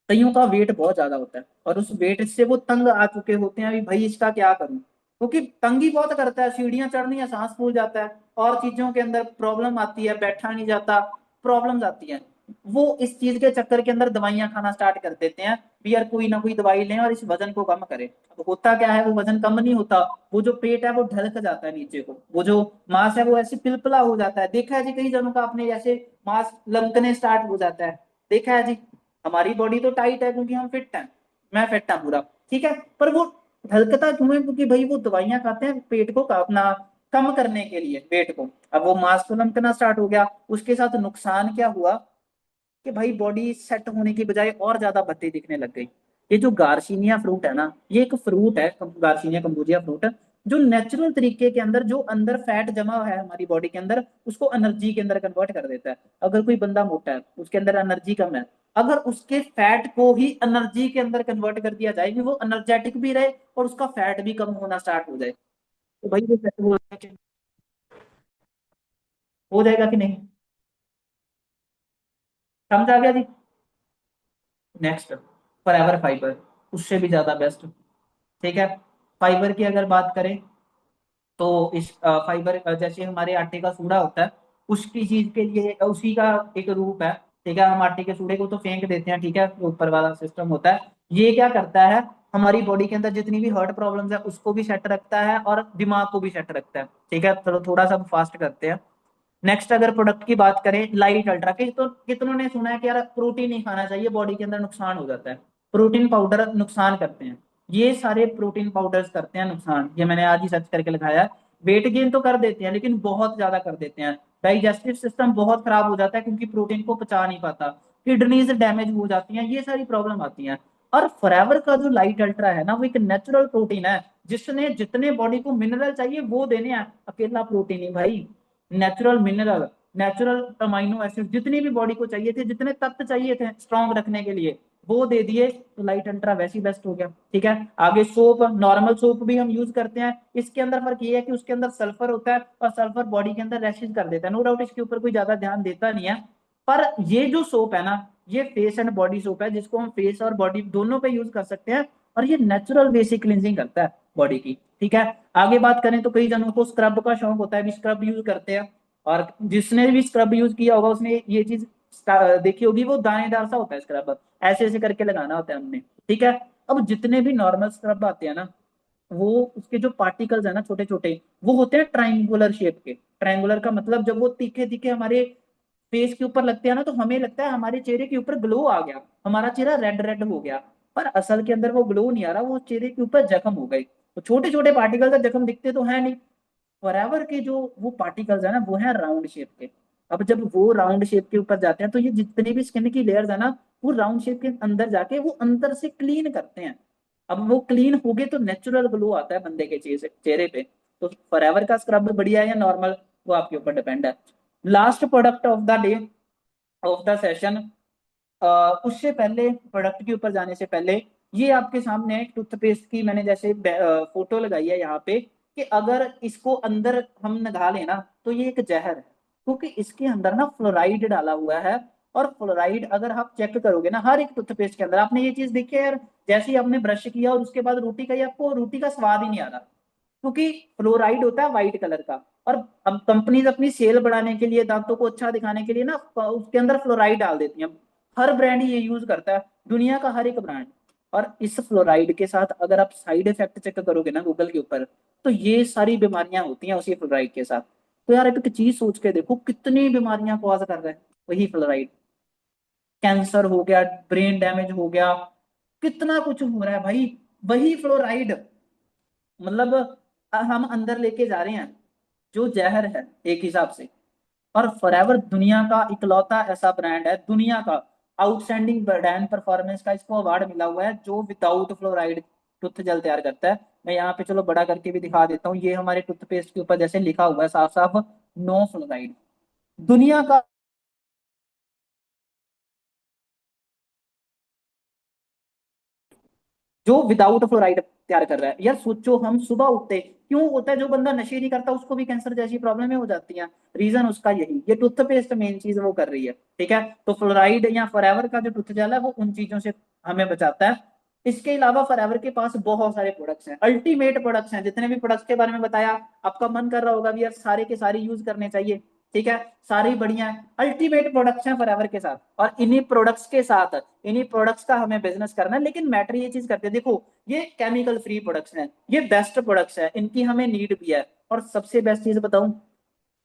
कईयों का वेट बहुत ज्यादा होता है और उस वेट से वो तंग आ चुके होते हैं, अभी भाई इसका क्या करूं, क्योंकि तंगी बहुत करता है, सीढ़ियां चढ़नी है सांस फूल जाता है, और चीजों के अंदर प्रॉब्लम आती है, बैठा नहीं जाता, प्रॉब्लम्स आती हैं। वो इस चीज के चक्कर के अंदर दवाइयां खाना स्टार्ट कर देते हैं, भी यार कोई ना कोई दवाई लें और इस वजन को कम करें। अब होता क्या है, वो वजन कम नहीं होता, वो जो पेट है वो ढलक जाता है नीचे को, वो जो मांस है वो ऐसे पिलपला हो जाता है। देखा है जी कई जनों का आपने, ऐसे मांस लमकने स्टार्ट हो जाता है, देखा है जी। हमारी बॉडी तो टाइट है क्योंकि हम फिट हैं, मैं फिट हूं पूरा। ठीक है। पर वो हल्कता क्यों है, क्योंकि भाई वो दवाइयां खाते हैं पेट को अपना कम करने के लिए, वेट को। अब वो मांसपेशियां करना स्टार्ट हो गया, उसके साथ नुकसान क्या हुआ, कि भाई बॉडी सेट होने की बजाय और ज्यादा भद्दी दिखने लग गई। ये जो गार्सिनिया फ्रूट है ना, ये एक फ्रूट है, गार्सिनिया कंबोजिया फ्रूट, जो नेचुरल तरीके के अंदर जो अंदर फैट जमा है हमारी बॉडी के अंदर, उसको एनर्जी के अंदर कन्वर्ट कर देता है। अगर कोई बंदा मोटा है, उसके अंदर एनर्जी कम है, अगर उसके फैट को ही एनर्जी के अंदर कन्वर्ट कर दिया जाए कि वो एनर्जेटिक भी रहे और उसका फैट भी कम होना स्टार्ट हो जाए, तो भाई वो सेट हो जाएगा कि नहीं। समझ आ गया जी। नेक्स्ट, फॉरएवर फाइबर, उससे भी ज्यादा बेस्ट। ठीक है। फाइबर की अगर बात करें, तो इस फाइबर जैसे हमारे आटे का सूढ़ा होता है, उसकी चीज के लिए उसी का एक रूप है। ठीक है। हम आटे के सूढ़े को तो फेंक देते हैं, ठीक है, जो ऊपर वाला सिस्टम होता है, ये क्या करता है, हमारी बॉडी के अंदर जितनी भी हार्ट प्रॉब्लम्स है उसको भी सेट रखता है और दिमाग को भी सेट रखता है। ठीक है। चलो थोड़ा सा फास्ट करते हैं। नेक्स्ट अगर प्रोडक्ट की बात करें, लाइट अल्ट्रा के, तो कितनों ने सुना है कि यार प्रोटीन नहीं खाना चाहिए, बॉडी के अंदर नुकसान हो जाता है, प्रोटीन पाउडर नुकसान करते हैं। ये सारे प्रोटीन पाउडर्स करते हैं नुकसान, ये मैंने आज ही सर्च करके लगाया है। वेट गेन तो कर देते हैं लेकिन बहुत ज्यादा कर देते हैं, डाइजेस्टिव सिस्टम बहुत खराब हो जाता है क्योंकि प्रोटीन को पचा नहीं पाता, किडनीज डैमेज हो जाती हैं, ये सारी प्रॉब्लम आती हैं। और फॉरएवर का जो लाइट अल्ट्रा है ना, वो एक नेचुरल प्रोटीन है, जिसने जितने बॉडी को मिनरल चाहिए वो देने हैं, अकेला प्रोटीन ही भाई, natural mineral, natural amino acid जितनी भी बॉडी को चाहिए थे, जितने तत्व चाहिए थे स्ट्रॉन्ग रखने के लिए, वो दे दिए, तो लाइट अल्ट्रा वैसे ही बेस्ट हो गया। ठीक है, आगे सोप, नॉर्मल सोप भी हम यूज करते हैं, इसके अंदर फर्क ये है कि उसके अंदर सल्फर होता है और सल्फर बॉडी के अंदर रैशेज कर देता है। नो डाउट इसके ऊपर कोई ज्यादा ध्यान देता नहीं है, पर ये जो सोप है ना, ये फेस एंड बॉडी सोप है, जिसको हम फेस और बॉडी दोनों पे यूज कर सकते हैं, और ये नेचुरल बेसिक क्लिनजिंग करता है बॉडी की। ठीक है, आगे बात करें तो कई जनों को स्क्रब का शौक होता है, भी स्क्रब यूज करते हैं, और जिसने भी स्क्रब यूज किया होगा उसने ये चीज देखी होगी, वो दानेदार सा होता है स्क्रब, ऐसे ऐसे करके लगाना होता है हमने। ठीक है, अब जितने भी नॉर्मल स्क्रब आते हैं ना, वो उसके जो पार्टिकल्स है ना छोटे छोटे, वो होते हैं ट्राइंगुलर शेप के। ट्राइंगुलर का मतलब जब वो तीखे तीखे हमारे फेस के ऊपर लगते हैं ना, तो हमें लगता है हमारे चेहरे के ऊपर ग्लो आ गया, हमारा चेहरा रेड रेड हो गया, पर असल के अंदर वो ग्लो नहीं आ रहा, वो चेहरे के ऊपर जख्म हो गए। तो छोटे छोटे पार्टिकल का जख्म दिखते तो है नहीं, फॉरएवर के जो वो पार्टिकल्स है ना, वो है राउंड शेप के। अब जब वो राउंड शेप के ऊपर जाते हैं, तो ये जितनी भी स्किन की लेयर्स है ना, वो राउंड शेप के अंदर जाके वो अंदर से क्लीन करते हैं। अब वो क्लीन हो गए तो नेचुरल ग्लो आता है बंदे के चेहरे पे। तो फॉरएवर का स्क्रब बढ़िया है या नॉर्मल, वो आपके ऊपर डिपेंड है। Last product of the day, of the session, उससे पहले, प्रोडक्ट के ऊपर जाने से पहले, ये आपके सामने टूथपेस्ट की मैंने जैसे फोटो लगाई है यहाँ पे, कि अगर इसको अंदर हम नगा लें ना, तो ये एक जहर है, क्योंकि इसके अंदर ना फ्लोराइड डाला हुआ है। और फ्लोराइड अगर आप चेक करोगे ना हर एक टूथपेस्ट के अंदर, आपने ये चीज देखी है यार, जैसे ही आपने ब्रश किया और उसके बाद रोटी खाई, आपको रोटी का स्वाद ही नहीं आ रहा, क्योंकि फ्लोराइड होता है व्हाइट कलर का। और अब कंपनीज अपनी सेल बढ़ाने के लिए, दांतों को अच्छा दिखाने के लिए ना, उसके अंदर फ्लोराइड डाल देती हैं। हर ब्रांड ये यूज करता है, दुनिया का हर एक ब्रांड। और इस फ्लोराइड के साथ अगर आप साइड इफेक्ट चेक करोगे ना गूगल के ऊपर, तो ये सारी बीमारियां होती हैं उसी फ्लोराइड के साथ। तो यार एक चीज सोच के देखो, कितनी बीमारियां कॉज कर रहा है वही फ्लोराइड। कैंसर हो गया, ब्रेन डैमेज हो गया, कितना कुछ हो रहा है भाई, वही फ्लोराइड। मतलब हम अंदर लेके जा रहे हैं जो जहर है एक हिसाब से। और फॉरएवर दुनिया का इकलौता ऐसा ब्रांड है, दुनिया का आउटस्टैंडिंग ब्रांड परफॉर्मेंस का इसको अवार्ड मिला हुआ है, जो विदाउट फ्लोराइड टूथ जेल तैयार करता है। मैं यहाँ पे चलो बड़ा करके भी दिखा देता हूँ, ये हमारे टूथपेस्ट के ऊपर जैसे लिखा हुआ है साफ साफ, नो फ्लोराइड। दुनिया का जो विदाउट फ्लोराइड तैयार कर रहा है। यार सोचो, हम सुबह उठते, क्यों होता है, जो बंदा नशे नहीं करता उसको भी कैंसर जैसी प्रॉब्लमें हो जाती हैं, रीजन उसका यही, ये टूथपेस्ट मेन चीज वो कर रही है। ठीक है, तो फ्लोराइड या फॉरएवर का जो टूथ जेल है, वो उन चीजों से हमें बचाता है। इसके अलावा फॉरएवर के पास बहुत सारे प्रोडक्ट्स हैं, अल्टीमेट प्रोडक्ट्स हैं, जितने भी प्रोडक्ट्स के बारे में बताया, आपका मन कर रहा होगा भी यार सारे के सारे यूज करने चाहिए। ठीक है, सारे ही बढ़िया है, अल्टीमेट प्रोडक्ट्स हैं फॉरएवर के साथ, और इन्हीं प्रोडक्ट्स के साथ, इन्हीं प्रोडक्ट्स का हमें बिजनेस करना है। लेकिन मैटर ये चीज करते हैं, देखो ये केमिकल फ्री प्रोडक्ट्स हैं, ये बेस्ट प्रोडक्ट्स हैं, इनकी हमें नीड भी है। और सबसे बेस्ट चीज बताऊं,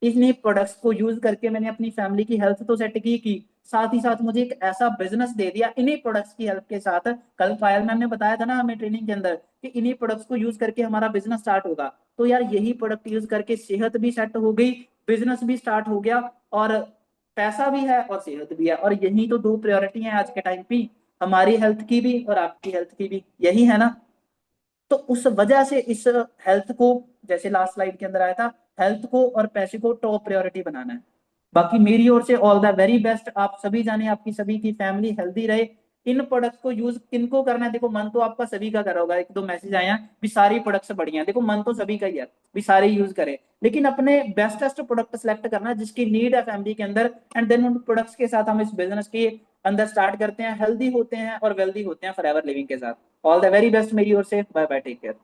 इन्हीं प्रोडक्ट्स को यूज करके मैंने अपनी फैमिली की हेल्थ तो सेट की, साथ ही साथ मुझे एक ऐसा बिजनेस दे दिया इन्हीं प्रोडक्ट्स की हेल्प के साथ। कल पायल मैम ने बताया था ना हमें ट्रेनिंग के अंदर, कि इन्हीं प्रोडक्ट्स को यूज करके हमारा बिजनेस स्टार्ट होगा। तो यार यही प्रोडक्ट यूज करके सेहत भी सेट हो गई, बिजनेस भी स्टार्ट हो गया, और पैसा भी है और सेहत भी है। और यही तो दो प्रायोरिटी है आज के टाइम पे, हमारी हेल्थ की भी और आपकी हेल्थ की भी, यही है ना। तो उस वजह से इस हेल्थ को, जैसे लास्ट स्लाइड के अंदर आया था, हेल्थ को और पैसे को टॉप प्रायोरिटी बनाना है। बाकी मेरी ओर से ऑल द वेरी बेस्ट, आप सभी जाने आपकी सभी की फैमिली हेल्दी रहे। इन प्रोडक्ट्स को यूज किनको करना है, देखो मन तो आपका सभी का कर होगा, एक दो मैसेज आए हैं भी सारी प्रोडक्ट्स बढ़िया हैं, देखो मन तो सभी का ही है भी सारे यूज करें, लेकिन अपने बेस्टेस्ट प्रोडक्ट सेलेक्ट करना है जिसकी नीड है फैमिली के अंदर, एंड देन उन प्रोडक्ट्स के साथ हम इस बिजनेस के अंदर स्टार्ट करते हैं, हेल्दी होते हैं और वेल्दी होते हैं फॉरएवर लिविंग के साथ। ऑल द वेरी बेस्ट मेरी ओर से, बाय बाय, टेक केयर।